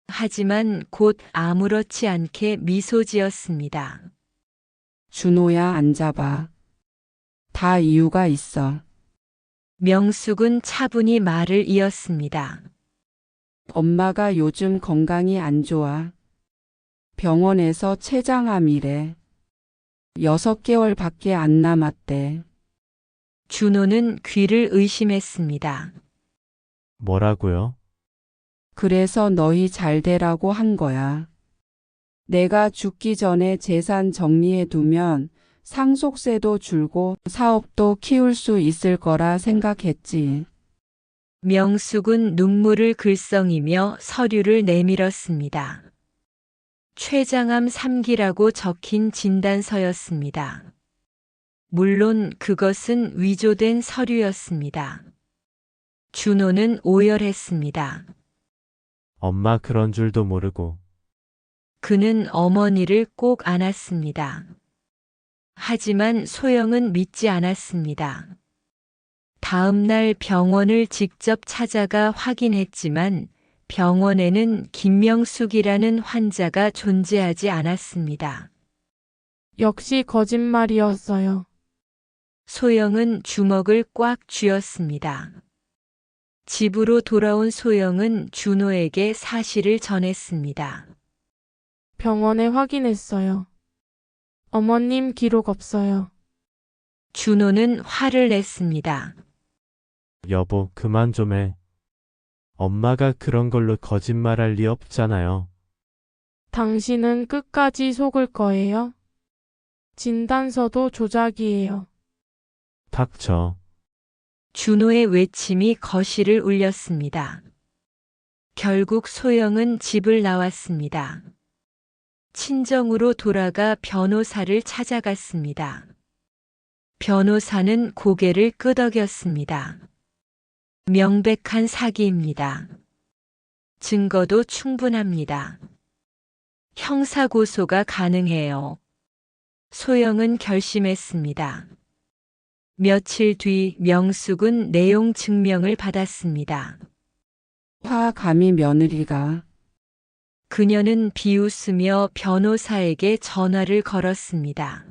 하지만 곧 아무렇지 않게 미소 지었습니다. 준호야, 앉아봐. 다 이유가 있어. 명숙은 차분히 말을 이었습니다. 엄마가 요즘 건강이 안 좋아. 병원에서 췌장암이래. 6개월밖에 안 남았대. 준호는 귀를 의심했습니다. 뭐라고요? 그래서 너희 잘 되라고 한 거야. 내가 죽기 전에 재산 정리해 두면 상속세도 줄고 사업도 키울 수 있을 거라 생각했지. 명숙은 눈물을 글썽이며 서류를 내밀었습니다. 췌장암 3기라고 적힌 진단서였습니다. 물론 그것은 위조된 서류였습니다. 준호는 오열했습니다. 엄마 그런 줄도 모르고. 그는 어머니를 꼭 안았습니다. 하지만 소영은 믿지 않았습니다. 다음 날 병원을 직접 찾아가 확인했지만 병원에는 김명숙이라는 환자가 존재하지 않았습니다. 역시 거짓말이었어요. 소영은 주먹을 꽉 쥐었습니다. 집으로 돌아온 소영은 준호에게 사실을 전했습니다. 병원에 확인했어요. 어머님 기록 없어요. 준호는 화를 냈습니다. 여보, 그만 좀 해. 엄마가 그런 걸로 거짓말할 리 없잖아요. 당신은 끝까지 속을 거예요? 진단서도 조작이에요. 닥쳐. 준호의 외침이 거실을 울렸습니다. 결국 소영은 집을 나왔습니다. 친정으로 돌아가 변호사를 찾아갔습니다. 변호사는 고개를 끄덕였습니다. 명백한 사기입니다. 증거도 충분합니다. 형사고소가 가능해요. 소영은 결심했습니다. 며칠 뒤 명숙은 내용 증명을 받았습니다. 화 감히 며느리가 그녀는 비웃으며 변호사에게 전화를 걸었습니다.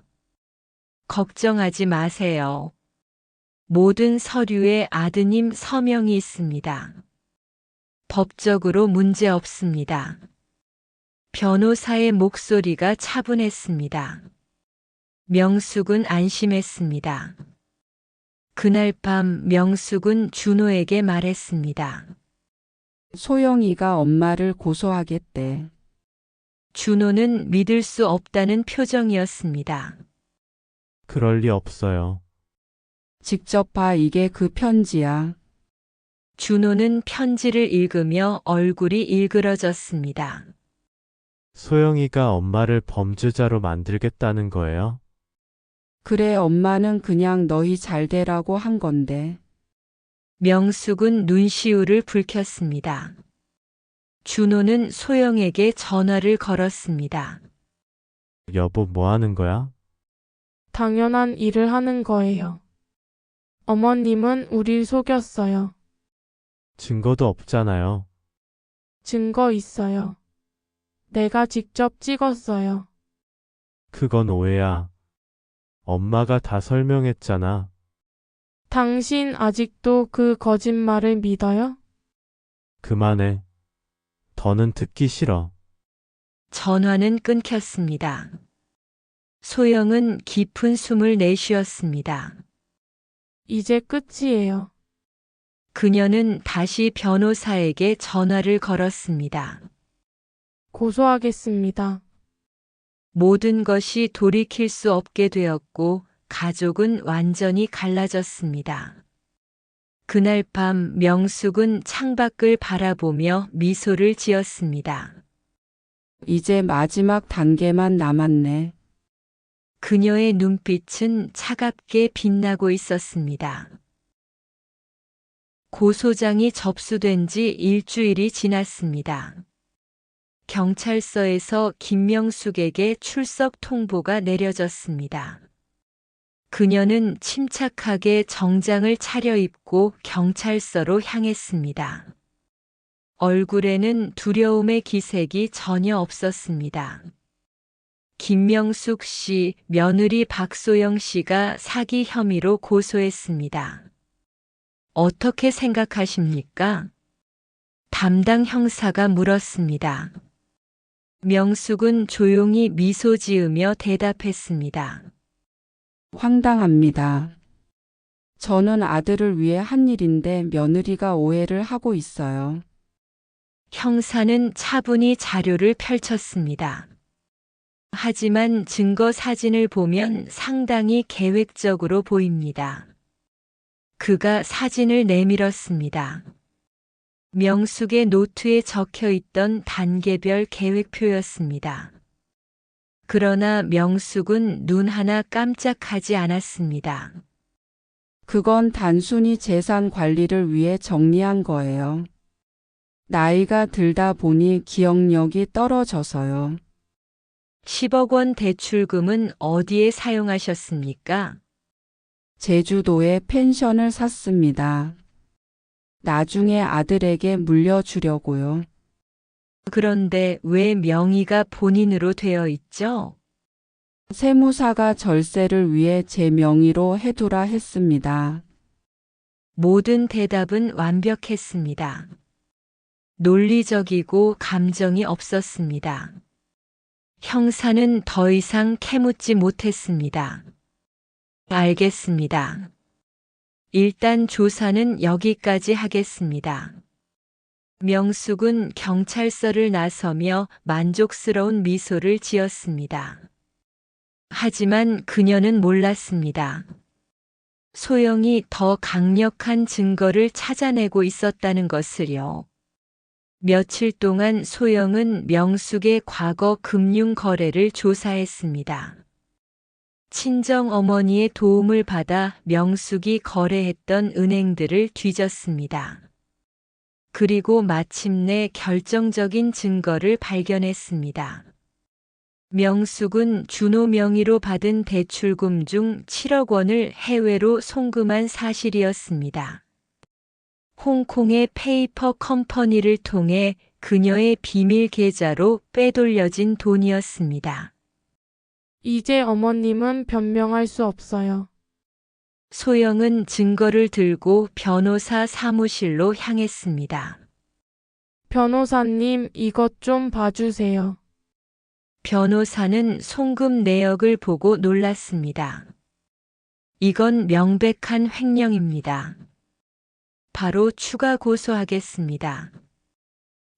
걱정하지 마세요. 모든 서류에 아드님 서명이 있습니다. 법적으로 문제 없습니다. 변호사의 목소리가 차분했습니다. 명숙은 안심했습니다. 그날 밤 명숙은 준호에게 말했습니다. 소영이가 엄마를 고소하겠대. 준호는 믿을 수 없다는 표정이었습니다. 그럴 리 없어요. 직접 봐, 이게 그 편지야. 준호는 편지를 읽으며 얼굴이 일그러졌습니다. 소영이가 엄마를 범죄자로 만들겠다는 거예요? 그래, 엄마는 그냥 너희 잘 되라고 한 건데. 명숙은 눈시울을 붉혔습니다. 준호는 소영에게 전화를 걸었습니다. 여보, 뭐 하는 거야? 당연한 일을 하는 거예요. 어머님은 우릴 속였어요. 증거도 없잖아요. 증거 있어요. 내가 직접 찍었어요. 그건 오해야. 엄마가 다 설명했잖아. 당신 아직도 그 거짓말을 믿어요? 그만해. 더는 듣기 싫어. 전화는 끊겼습니다. 소영은 깊은 숨을 내쉬었습니다. 이제 끝이에요. 그녀는 다시 변호사에게 전화를 걸었습니다. 고소하겠습니다. 모든 것이 돌이킬 수 없게 되었고 가족은 완전히 갈라졌습니다. 그날 밤 명숙은 창밖을 바라보며 미소를 지었습니다. 이제 마지막 단계만 남았네. 그녀의 눈빛은 차갑게 빛나고 있었습니다. 고소장이 접수된 지 일주일이 지났습니다. 경찰서에서 김명숙에게 출석 통보가 내려졌습니다. 그녀는 침착하게 정장을 차려입고 경찰서로 향했습니다. 얼굴에는 두려움의 기색이 전혀 없었습니다. 김명숙 씨 며느리 박소영 씨가 사기 혐의로 고소했습니다. 어떻게 생각하십니까? 담당 형사가 물었습니다. 명숙은 조용히 미소 지으며 대답했습니다. 황당합니다. 저는 아들을 위해 한 일인데 며느리가 오해를 하고 있어요. 형사는 차분히 자료를 펼쳤습니다. 하지만 증거 사진을 보면 상당히 계획적으로 보입니다. 그가 사진을 내밀었습니다. 명숙의 노트에 적혀 있던 단계별 계획표였습니다. 그러나 명숙은 눈 하나 깜짝하지 않았습니다. 그건 단순히 재산 관리를 위해 정리한 거예요. 나이가 들다 보니 기억력이 떨어져서요. 10억 원 대출금은 어디에 사용하셨습니까? 제주도에 펜션을 샀습니다. 나중에 아들에게 물려주려고요. 그런데 왜 명의가 본인으로 되어 있죠? 세무사가 절세를 위해 제 명의로 해두라 했습니다. 모든 대답은 완벽했습니다. 논리적이고 감정이 없었습니다. 형사는 더 이상 캐묻지 못했습니다. 알겠습니다. 일단 조사는 여기까지 하겠습니다. 명숙은 경찰서를 나서며 만족스러운 미소를 지었습니다. 하지만 그녀는 몰랐습니다. 소영이 더 강력한 증거를 찾아내고 있었다는 것을요. 며칠 동안 소영은 명숙의 과거 금융 거래를 조사했습니다. 친정 어머니의 도움을 받아 명숙이 거래했던 은행들을 뒤졌습니다. 그리고 마침내 결정적인 증거를 발견했습니다. 명숙은 준호 명의로 받은 대출금 중 7억 원을 해외로 송금한 사실이었습니다. 홍콩의 페이퍼 컴퍼니를 통해 그녀의 비밀 계좌로 빼돌려진 돈이었습니다. 이제 어머님은 변명할 수 없어요. 소영은 증거를 들고 변호사 사무실로 향했습니다. 변호사님, 이것 좀 봐주세요. 변호사는 송금 내역을 보고 놀랐습니다. 이건 명백한 횡령입니다. 바로 추가 고소하겠습니다.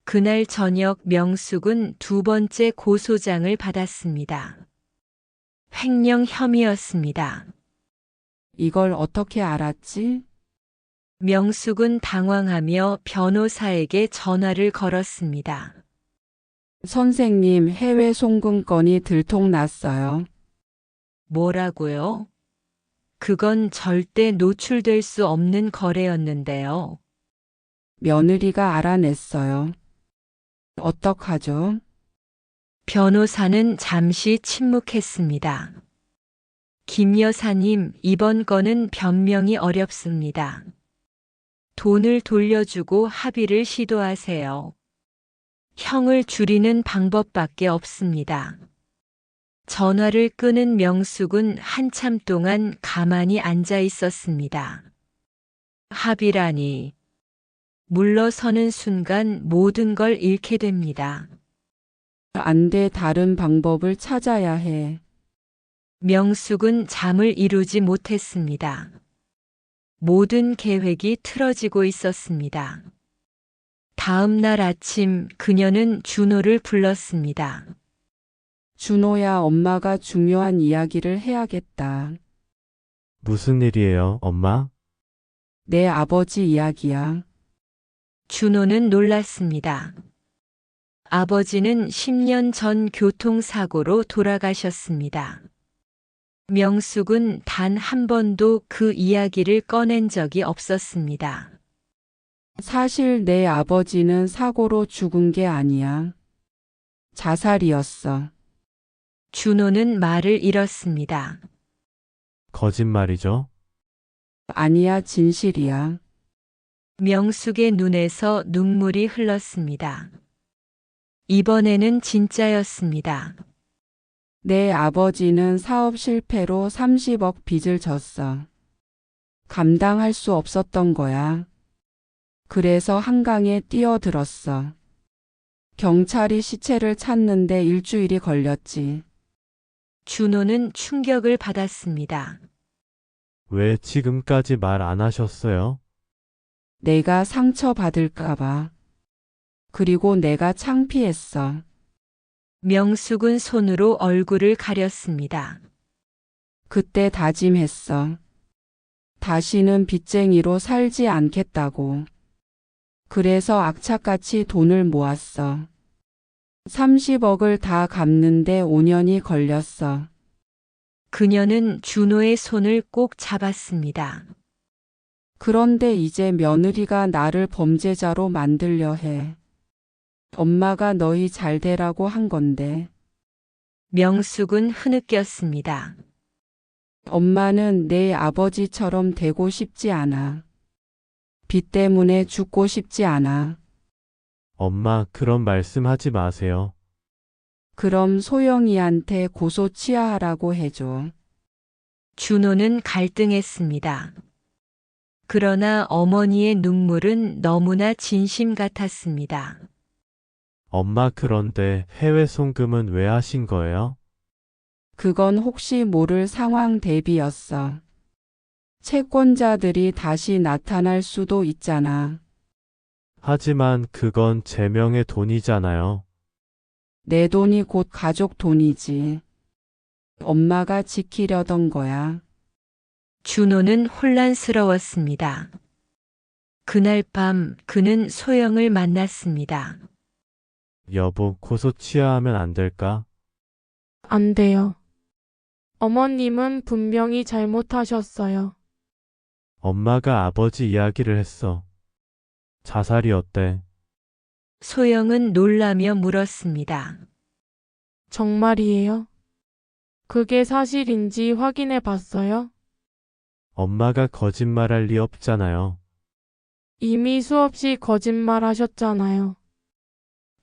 그날 저녁 명숙은 두 번째 고소장을 받았습니다. 횡령 혐의였습니다. 이걸 어떻게 알았지? 명숙은 당황하며 변호사에게 전화를 걸었습니다. 선생님, 해외 송금 건이 들통났어요. 뭐라고요? 그건 절대 노출될 수 없는 거래였는데요. 며느리가 알아냈어요. 어떡하죠? 변호사는 잠시 침묵했습니다. 김 여사님, 이번 건은 변명이 어렵습니다. 돈을 돌려주고 합의를 시도하세요. 형을 줄이는 방법밖에 없습니다. 전화를 끄는 명숙은 한참 동안 가만히 앉아 있었습니다. 합의라니. 물러서는 순간 모든 걸 잃게 됩니다. 안 돼, 다른 방법을 찾아야 해. 명숙은 잠을 이루지 못했습니다. 모든 계획이 틀어지고 있었습니다. 다음 날 아침 그녀는 준호를 불렀습니다. 준호야, 엄마가 중요한 이야기를 해야겠다. 무슨 일이에요, 엄마? 내 아버지 이야기야. 준호는 놀랐습니다. 아버지는 10년 전 교통사고로 돌아가셨습니다. 명숙은 단 한 번도 그 이야기를 꺼낸 적이 없었습니다. 사실 내 아버지는 사고로 죽은 게 아니야. 자살이었어. 준호는 말을 잃었습니다. 거짓말이죠? 아니야, 진실이야. 명숙의 눈에서 눈물이 흘렀습니다. 이번에는 진짜였습니다. 내 아버지는 사업 실패로 30억 빚을 졌어. 감당할 수 없었던 거야. 그래서 한강에 뛰어들었어. 경찰이 시체를 찾는데 일주일이 걸렸지. 준호는 충격을 받았습니다. 왜 지금까지 말 안 하셨어요? 내가 상처받을까봐. 그리고 내가 창피했어. 명숙은 손으로 얼굴을 가렸습니다. 그때 다짐했어. 다시는 빚쟁이로 살지 않겠다고. 그래서 악착같이 돈을 모았어. 30억을 다 갚는데 5년이 걸렸어. 그녀는 준호의 손을 꼭 잡았습니다. 그런데 이제 며느리가 나를 범죄자로 만들려 해. 엄마가 너희 잘 되라고 한 건데. 명숙은 흐느꼈습니다. 엄마는 내 아버지처럼 되고 싶지 않아. 빚 때문에 죽고 싶지 않아. 엄마, 그런 말씀 하지 마세요. 그럼 소영이한테 고소 취하하라고 해줘. 준호는 갈등했습니다. 그러나 어머니의 눈물은 너무나 진심 같았습니다. 엄마, 그런데 해외 송금은 왜 하신 거예요? 그건 혹시 모를 상황 대비였어. 채권자들이 다시 나타날 수도 있잖아. 하지만 그건 제 명의 돈이잖아요. 내 돈이 곧 가족 돈이지. 엄마가 지키려던 거야. 준호는 혼란스러웠습니다. 그날 밤 그는 소영을 만났습니다. 여보, 고소 취하하면 안 될까? 안 돼요. 어머님은 분명히 잘못하셨어요. 엄마가 아버지 이야기를 했어. 자살이 어때? 소영은 놀라며 물었습니다. 정말이에요? 그게 사실인지 확인해 봤어요? 엄마가 거짓말할 리 없잖아요. 이미 수없이 거짓말 하셨잖아요.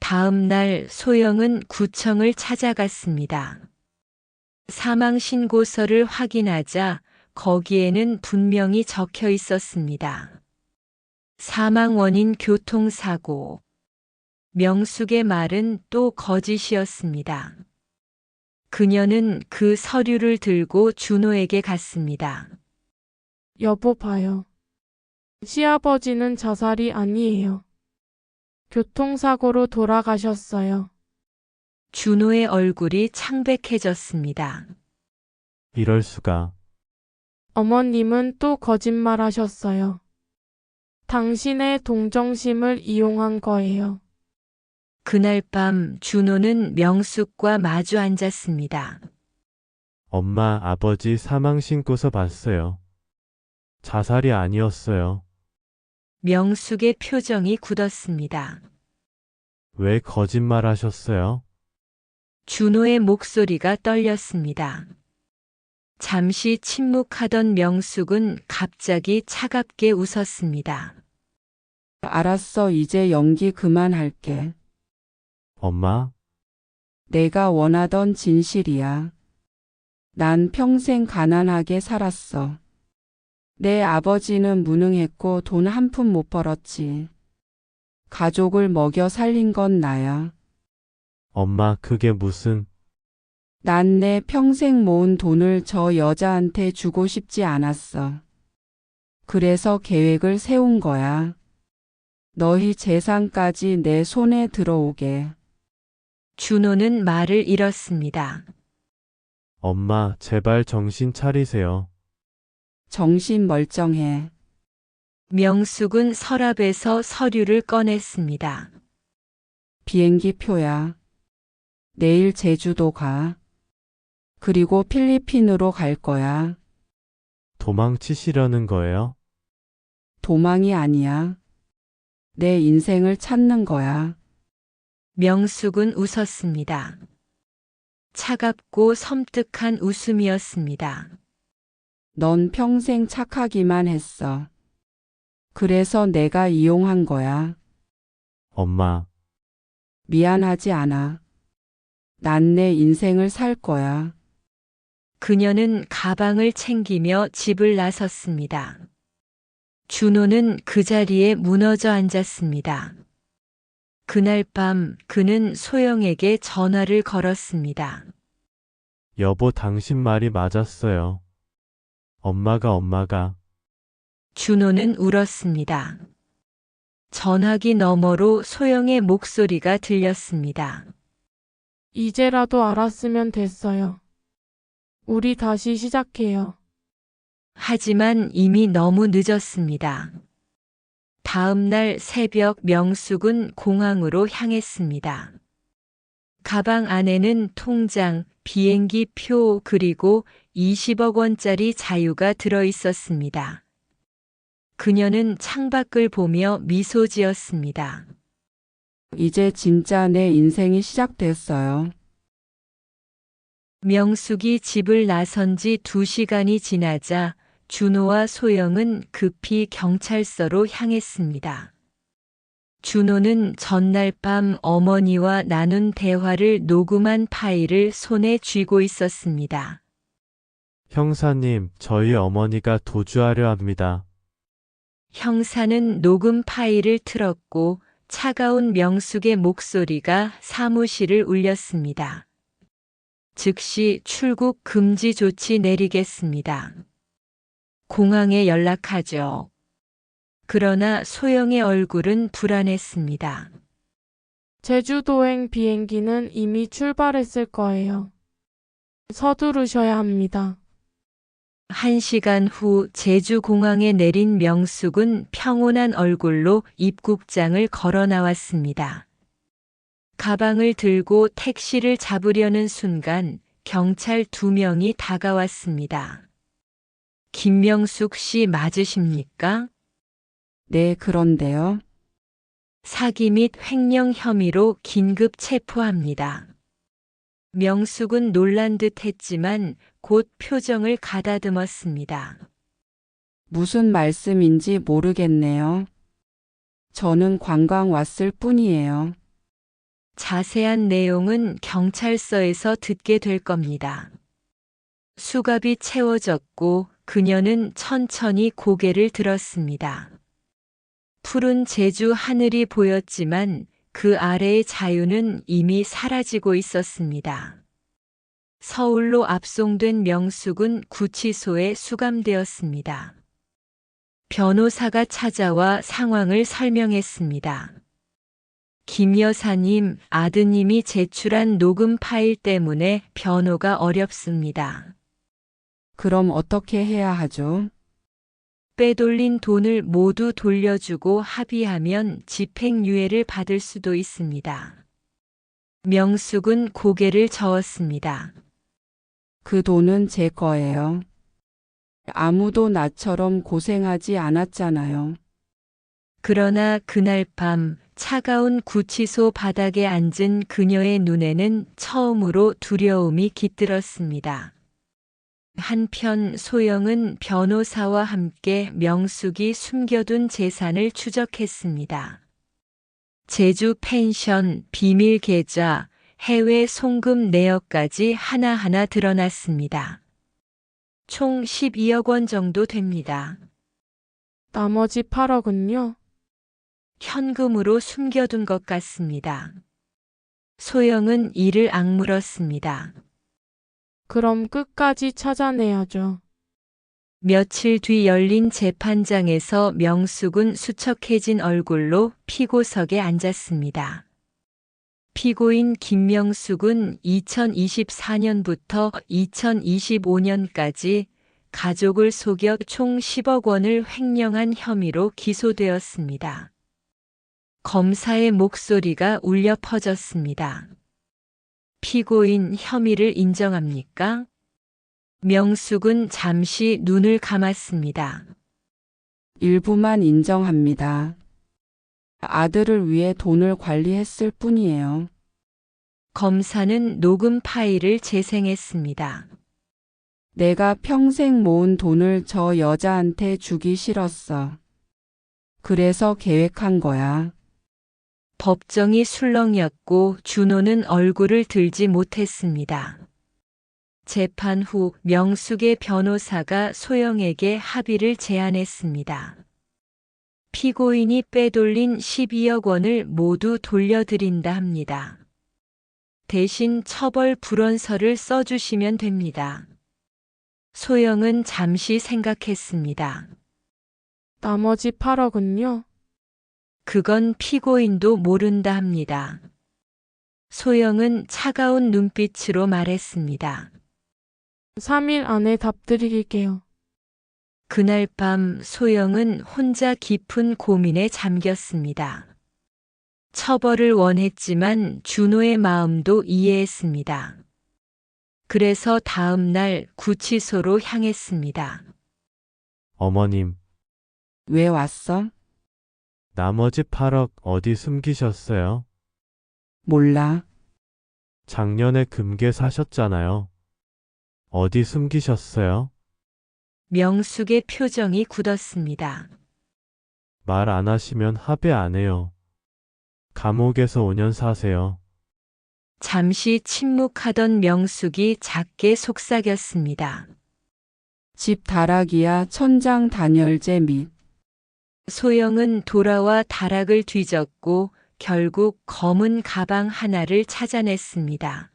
다음 날 소영은 구청을 찾아갔습니다. 사망신고서를 확인하자 거기에는 분명히 적혀 있었습니다. 사망 원인 교통사고. 명숙의 말은 또 거짓이었습니다. 그녀는 그 서류를 들고 준호에게 갔습니다. 여보 봐요. 시아버지는 자살이 아니에요. 교통사고로 돌아가셨어요. 준호의 얼굴이 창백해졌습니다. 이럴 수가. 어머님은 또 거짓말 하셨어요. 당신의 동정심을 이용한 거예요. 그날 밤 준호는 명숙과 마주 앉았습니다. 엄마, 아버지 사망신고서 봤어요. 자살이 아니었어요. 명숙의 표정이 굳었습니다. 왜 거짓말 하셨어요? 준호의 목소리가 떨렸습니다. 잠시 침묵하던 명숙은 갑자기 차갑게 웃었습니다. 알았어, 이제 연기 그만할게. 엄마, 내가 원하던 진실이야. 난 평생 가난하게 살았어. 내 아버지는 무능했고 돈 한 푼 못 벌었지. 가족을 먹여 살린 건 나야. 엄마, 그게 무슨... 난 내 평생 모은 돈을 저 여자한테 주고 싶지 않았어. 그래서 계획을 세운 거야. 너희 재산까지 내 손에 들어오게. 준호는 말을 잃었습니다. 엄마, 제발 정신 차리세요. 정신 멀쩡해. 명숙은 서랍에서 서류를 꺼냈습니다. 비행기 표야. 내일 제주도 가. 그리고 필리핀으로 갈 거야. 도망치시려는 거예요? 도망이 아니야. 내 인생을 찾는 거야. 명숙은 웃었습니다. 차갑고 섬뜩한 웃음이었습니다. 넌 평생 착하기만 했어. 그래서 내가 이용한 거야. 엄마, 미안하지 않아. 난 내 인생을 살 거야. 그녀는 가방을 챙기며 집을 나섰습니다. 준호는 그 자리에 무너져 앉았습니다. 그날 밤 그는 소영에게 전화를 걸었습니다. 여보, 당신 말이 맞았어요. 엄마가. 준호는 울었습니다. 전화기 너머로 소영의 목소리가 들렸습니다. 이제라도 알았으면 됐어요. 우리 다시 시작해요. 하지만 이미 너무 늦었습니다. 다음 날 새벽 명숙은 공항으로 향했습니다. 가방 안에는 통장, 비행기 표 그리고 20억 원짜리 자유가 들어 있었습니다. 그녀는 창밖을 보며 미소 지었습니다. 이제 진짜 내 인생이 시작됐어요. 명숙이 집을 나선 지 2시간이 지나자 준호와 소영은 급히 경찰서로 향했습니다. 준호는 전날 밤 어머니와 나눈 대화를 녹음한 파일을 손에 쥐고 있었습니다. 형사님, 저희 어머니가 도주하려 합니다. 형사는 녹음 파일을 틀었고 차가운 명숙의 목소리가 사무실을 울렸습니다. 즉시 출국 금지 조치 내리겠습니다. 공항에 연락하죠. 그러나 소영의 얼굴은 불안했습니다. 제주도행 비행기는 이미 출발했을 거예요. 서두르셔야 합니다. 1시간 후 제주공항에 내린 명숙은 평온한 얼굴로 입국장을 걸어 나왔습니다. 가방을 들고 택시를 잡으려는 순간 경찰 2명이 다가왔습니다. 김명숙 씨 맞으십니까? 네, 그런데요. 사기 및 횡령 혐의로 긴급 체포합니다. 명숙은 놀란 듯 했지만 곧 표정을 가다듬었습니다. 무슨 말씀인지 모르겠네요. 저는 관광 왔을 뿐이에요. 자세한 내용은 경찰서에서 듣게 될 겁니다. 수갑이 채워졌고 그녀는 천천히 고개를 들었습니다. 푸른 제주 하늘이 보였지만 그 아래의 자유는 이미 사라지고 있었습니다. 서울로 압송된 명숙은 구치소에 수감되었습니다. 변호사가 찾아와 상황을 설명했습니다. 김 여사님, 아드님이 제출한 녹음 파일 때문에 변호가 어렵습니다. 그럼 어떻게 해야 하죠? 빼돌린 돈을 모두 돌려주고 합의하면 집행유예를 받을 수도 있습니다. 명숙은 고개를 저었습니다. 그 돈은 제 거예요. 아무도 나처럼 고생하지 않았잖아요. 그러나 그날 밤 차가운 구치소 바닥에 앉은 그녀의 눈에는 처음으로 두려움이 깃들었습니다. 한편 소영은 변호사와 함께 명숙이 숨겨둔 재산을 추적했습니다. 제주 펜션, 비밀 계좌, 해외 송금 내역까지 하나하나 드러났습니다. 총 12억 원 정도 됩니다. 나머지 8억은요? 현금으로 숨겨둔 것 같습니다. 소영은 이를 악물었습니다. 그럼 끝까지 찾아내야죠. 며칠 뒤 열린 재판장에서 명숙은 수척해진 얼굴로 피고석에 앉았습니다. 피고인 김명숙은 2024년부터 2025년까지 가족을 속여 총 10억 원을 횡령한 혐의로 기소되었습니다. 검사의 목소리가 울려 퍼졌습니다. 피고인 혐의를 인정합니까? 명숙은 잠시 눈을 감았습니다. 일부만 인정합니다. 아들을 위해 돈을 관리했을 뿐이에요. 검사는 녹음 파일을 재생했습니다. 내가 평생 모은 돈을 저 여자한테 주기 싫었어. 그래서 계획한 거야. 법정이 술렁였고 준호는 얼굴을 들지 못했습니다. 재판 후 명숙의 변호사가 소영에게 합의를 제안했습니다. 피고인이 빼돌린 12억 원을 모두 돌려드린다 합니다. 대신 처벌 불원서를 써주시면 됩니다. 소영은 잠시 생각했습니다. 나머지 8억은요? 그건 피고인도 모른다 합니다. 소영은 차가운 눈빛으로 말했습니다. 3일 안에 답 드릴게요. 그날 밤 소영은 혼자 깊은 고민에 잠겼습니다. 처벌을 원했지만 준호의 마음도 이해했습니다. 그래서 다음 날 구치소로 향했습니다. 어머님, 왜 왔어? 나머지 8억 어디 숨기셨어요? 몰라. 작년에 금괴 사셨잖아요. 어디 숨기셨어요? 명숙의 표정이 굳었습니다. 말 안 하시면 합의 안 해요. 감옥에서 5년 사세요. 잠시 침묵하던 명숙이 작게 속삭였습니다. 집 다락이야 천장 단열재 및. 소영은 돌아와 다락을 뒤졌고 결국 검은 가방 하나를 찾아냈습니다.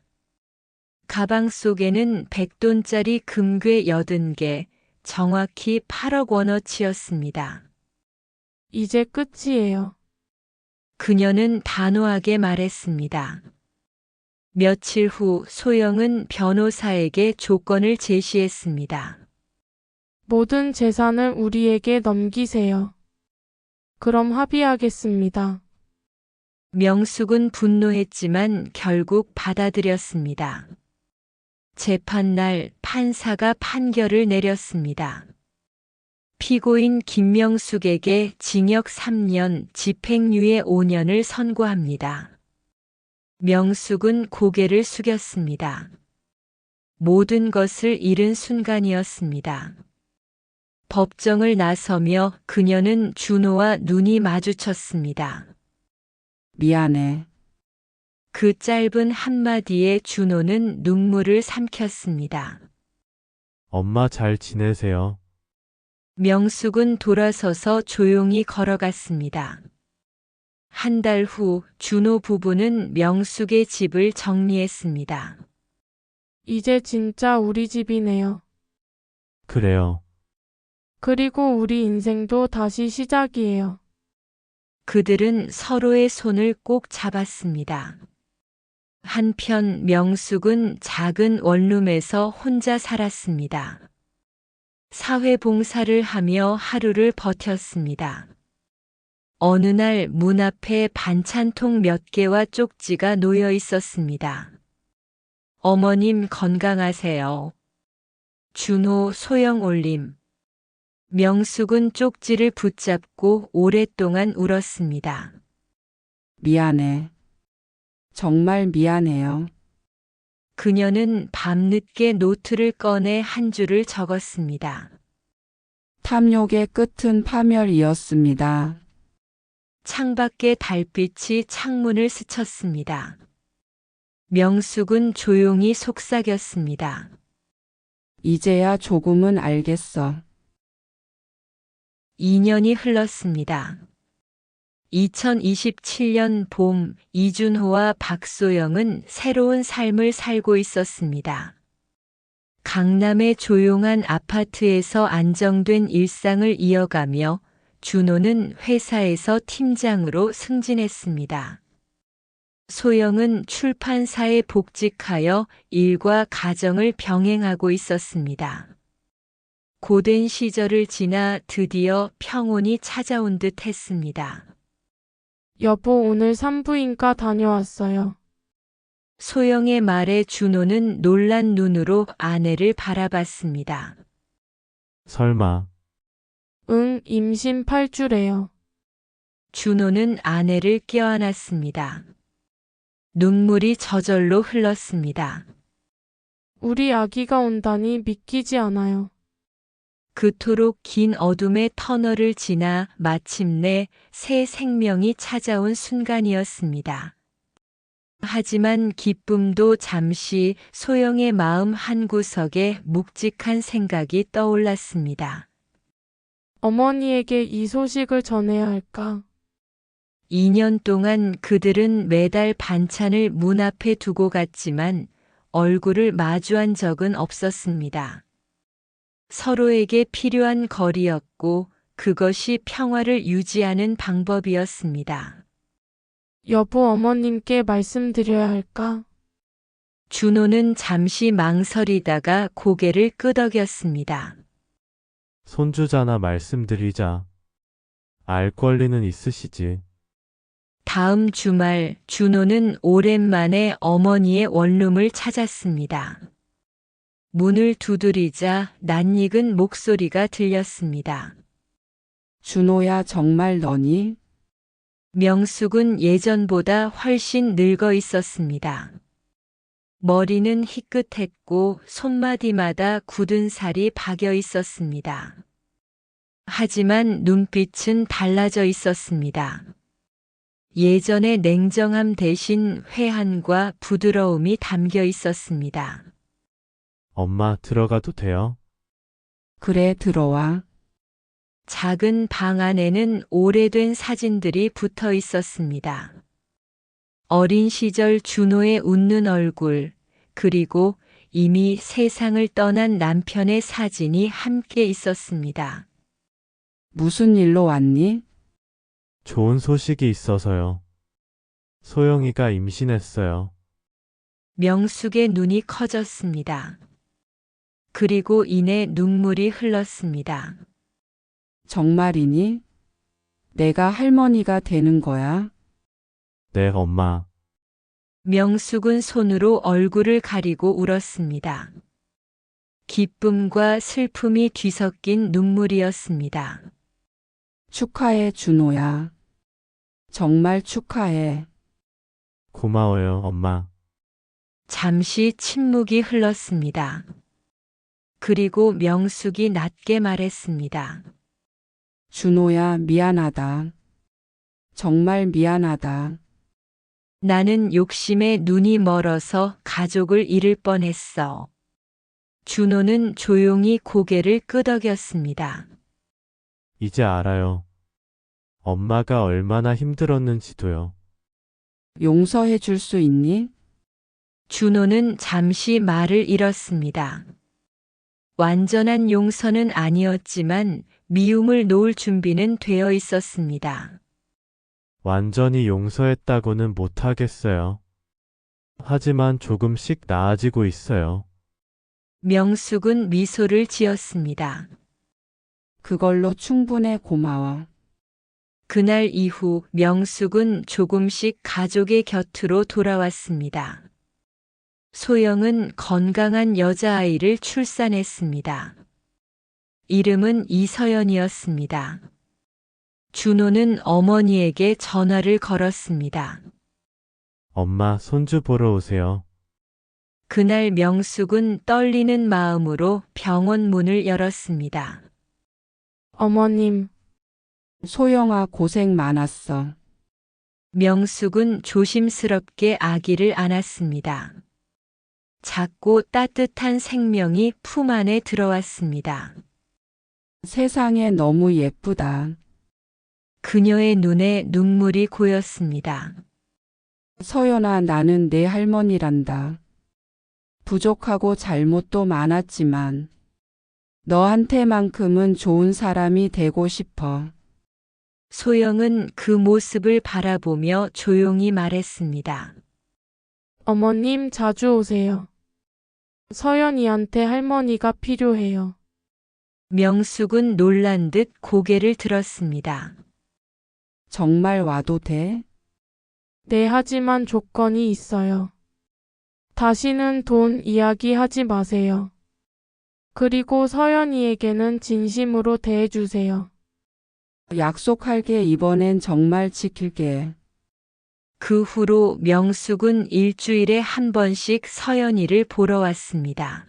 가방 속에는 100돈짜리 금괴 80개, 정확히 8억 원어치였습니다. 이제 끝이에요. 그녀는 단호하게 말했습니다. 며칠 후 소영은 변호사에게 조건을 제시했습니다. 모든 재산을 우리에게 넘기세요. 그럼 합의하겠습니다. 명숙은 분노했지만 결국 받아들였습니다. 재판날 판사가 판결을 내렸습니다. 피고인 김명숙에게 징역 3년, 집행유예 5년을 선고합니다. 명숙은 고개를 숙였습니다. 모든 것을 잃은 순간이었습니다. 법정을 나서며 그녀는 준호와 눈이 마주쳤습니다. 미안해. 그 짧은 한마디에 준호는 눈물을 삼켰습니다. 엄마 잘 지내세요. 명숙은 돌아서서 조용히 걸어갔습니다. 한 달 후 준호 부부는 명숙의 집을 정리했습니다. 이제 진짜 우리 집이네요. 그래요. 그리고 우리 인생도 다시 시작이에요. 그들은 서로의 손을 꼭 잡았습니다. 한편 명숙은 작은 원룸에서 혼자 살았습니다. 사회봉사를 하며 하루를 버텼습니다. 어느 날 문 앞에 반찬통 몇 개와 쪽지가 놓여 있었습니다. 어머님 건강하세요. 준호 소영 올림. 명숙은 쪽지를 붙잡고 오랫동안 울었습니다. 미안해. 정말 미안해요. 그녀는 밤늦게 노트를 꺼내 한 줄을 적었습니다. 탐욕의 끝은 파멸이었습니다. 창밖의 달빛이 창문을 스쳤습니다. 명숙은 조용히 속삭였습니다. 이제야 조금은 알겠어. 2년이 흘렀습니다. 2027년 봄 이준호와 박소영은 새로운 삶을 살고 있었습니다. 강남의 조용한 아파트에서 안정된 일상을 이어가며 준호는 회사에서 팀장으로 승진했습니다. 소영은 출판사에 복직하여 일과 가정을 병행하고 있었습니다. 고된 시절을 지나 드디어 평온이 찾아온 듯 했습니다. 여보, 오늘 산부인과 다녀왔어요. 소영의 말에 준호는 놀란 눈으로 아내를 바라봤습니다. 설마, 응, 임신 8주래요. 준호는 아내를 껴안았습니다. 눈물이 저절로 흘렀습니다. 우리 아기가 온다니 믿기지 않아요. 그토록 긴 어둠의 터널을 지나 마침내 새 생명이 찾아온 순간이었습니다. 하지만 기쁨도 잠시 소영의 마음 한구석에 묵직한 생각이 떠올랐습니다. 어머니에게 이 소식을 전해야 할까? 2년 동안 그들은 매달 반찬을 문 앞에 두고 갔지만 얼굴을 마주한 적은 없었습니다. 서로에게 필요한 거리였고 그것이 평화를 유지하는 방법이었습니다. 여보, 어머님께 말씀드려야 할까? 준호는 잠시 망설이다가 고개를 끄덕였습니다. 손주잖아 말씀드리자. 알 권리는 있으시지. 다음 주말 준호는 오랜만에 어머니의 원룸을 찾았습니다. 문을 두드리자 낯익은 목소리가 들렸습니다. 준호야, 정말 너니? 명숙은 예전보다 훨씬 늙어 있었습니다. 머리는 희끗했고 손마디마다 굳은 살이 박여 있었습니다. 하지만 눈빛은 달라져 있었습니다. 예전의 냉정함 대신 회한과 부드러움이 담겨 있었습니다. 엄마 들어가도 돼요? 그래, 들어와. 작은 방 안에는 오래된 사진들이 붙어 있었습니다. 어린 시절 준호의 웃는 얼굴, 그리고 이미 세상을 떠난 남편의 사진이 함께 있었습니다. 무슨 일로 왔니? 좋은 소식이 있어서요. 소영이가 임신했어요. 명숙의 눈이 커졌습니다. 그리고 이내 눈물이 흘렀습니다. 정말이니? 내가 할머니가 되는 거야? 네, 엄마. 명숙은 손으로 얼굴을 가리고 울었습니다. 기쁨과 슬픔이 뒤섞인 눈물이었습니다. 축하해, 준호야. 정말 축하해. 고마워요, 엄마. 잠시 침묵이 흘렀습니다. 그리고 명숙이 낮게 말했습니다. 준호야, 미안하다. 정말 미안하다. 나는 욕심에 눈이 멀어서 가족을 잃을 뻔했어. 준호는 조용히 고개를 끄덕였습니다. 이제 알아요. 엄마가 얼마나 힘들었는지도요. 용서해 줄 수 있니? 준호는 잠시 말을 잃었습니다. 완전한 용서는 아니었지만 미움을 놓을 준비는 되어 있었습니다. 완전히 용서했다고는 못하겠어요. 하지만 조금씩 나아지고 있어요. 명숙은 미소를 지었습니다. 그걸로 충분해, 고마워. 그날 이후 명숙은 조금씩 가족의 곁으로 돌아왔습니다. 소영은 건강한 여자아이를 출산했습니다. 이름은 이서연이었습니다. 준호는 어머니에게 전화를 걸었습니다. 엄마, 손주 보러 오세요. 그날 명숙은 떨리는 마음으로 병원 문을 열었습니다. 어머님, 소영아, 고생 많았어. 명숙은 조심스럽게 아기를 안았습니다. 작고 따뜻한 생명이 품 안에 들어왔습니다. 세상에 너무 예쁘다. 그녀의 눈에 눈물이 고였습니다. 서연아, 나는 내 할머니란다. 부족하고 잘못도 많았지만 너한테만큼은 좋은 사람이 되고 싶어. 소영은 그 모습을 바라보며 조용히 말했습니다. 어머님 자주 오세요. 서연이한테 할머니가 필요해요. 명숙은 놀란 듯 고개를 들었습니다. 정말 와도 돼? 네, 하지만 조건이 있어요. 다시는 돈 이야기 하지 마세요. 그리고 서연이에게는 진심으로 대해주세요. 약속할게. 이번엔 정말 지킬게. 그 후로 명숙은 일주일에 한 번씩 서연이를 보러 왔습니다.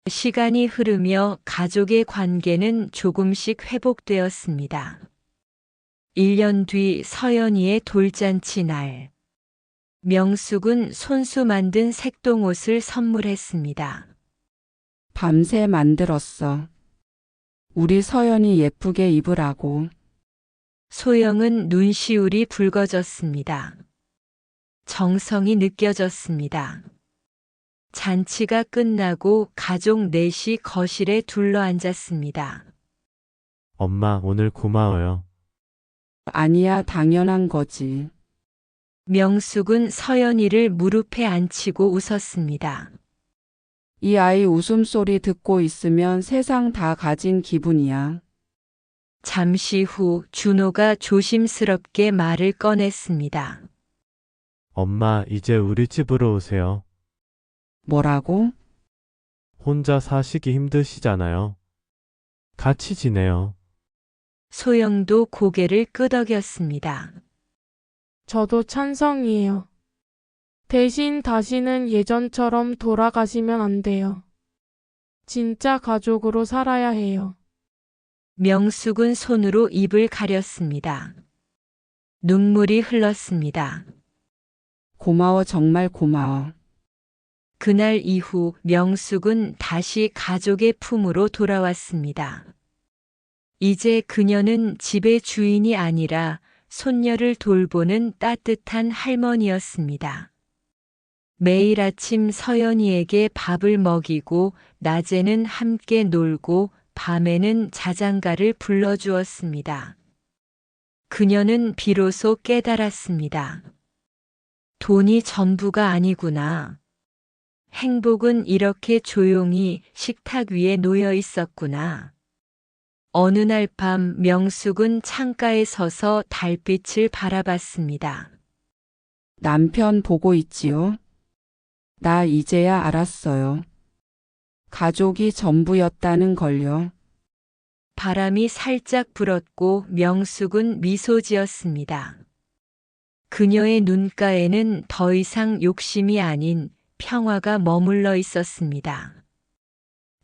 시간이 흐르며 가족의 관계는 조금씩 회복되었습니다. 1년 뒤 서연이의 돌잔치 날. 명숙은 손수 만든 색동옷을 선물했습니다. 밤새 만들었어. 우리 서연이 예쁘게 입으라고. 소영은 눈시울이 붉어졌습니다. 정성이 느껴졌습니다. 잔치가 끝나고 가족 넷이 거실에 둘러앉았습니다. 엄마, 오늘 고마워요. 아니야, 당연한 거지. 명숙은 서연이를 무릎에 앉히고 웃었습니다. 이 아이 웃음소리 듣고 있으면 세상 다 가진 기분이야. 잠시 후 준호가 조심스럽게 말을 꺼냈습니다. 엄마, 이제 우리 집으로 오세요. 뭐라고? 혼자 사시기 힘드시잖아요. 같이 지내요. 소영도 고개를 끄덕였습니다. 저도 찬성이에요. 대신 다시는 예전처럼 돌아가시면 안 돼요. 진짜 가족으로 살아야 해요. 명숙은 손으로 입을 가렸습니다. 눈물이 흘렀습니다. 고마워, 정말 고마워. 그날 이후 명숙은 다시 가족의 품으로 돌아왔습니다. 이제 그녀는 집의 주인이 아니라 손녀를 돌보는 따뜻한 할머니였습니다. 매일 아침 서연이에게 밥을 먹이고 낮에는 함께 놀고 밤에는 자장가를 불러주었습니다. 그녀는 비로소 깨달았습니다. 돈이 전부가 아니구나. 행복은 이렇게 조용히 식탁 위에 놓여 있었구나. 어느 날 밤 명숙은 창가에 서서 달빛을 바라봤습니다. 남편 보고 있지요? 나 이제야 알았어요. 가족이 전부였다는 걸요. 바람이 살짝 불었고 명숙은 미소 지었습니다. 그녀의 눈가에는 더 이상 욕심이 아닌 평화가 머물러 있었습니다.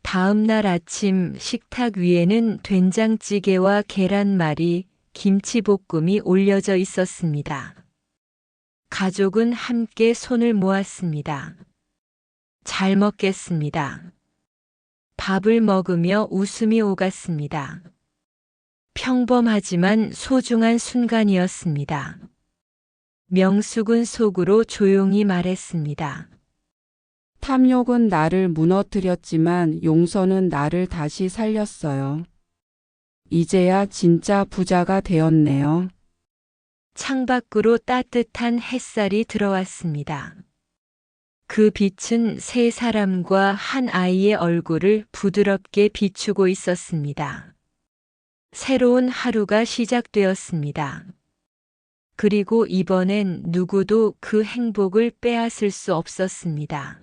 다음 날 아침 식탁 위에는 된장찌개와 계란말이, 김치볶음이 올려져 있었습니다. 가족은 함께 손을 모았습니다. 잘 먹겠습니다. 밥을 먹으며 웃음이 오갔습니다. 평범하지만 소중한 순간이었습니다. 명숙은 속으로 조용히 말했습니다. 탐욕은 나를 무너뜨렸지만 용서는 나를 다시 살렸어요. 이제야 진짜 부자가 되었네요. 창밖으로 따뜻한 햇살이 들어왔습니다. 그 빛은 세 사람과 한 아이의 얼굴을 부드럽게 비추고 있었습니다. 새로운 하루가 시작되었습니다. 그리고 이번엔 누구도 그 행복을 빼앗을 수 없었습니다.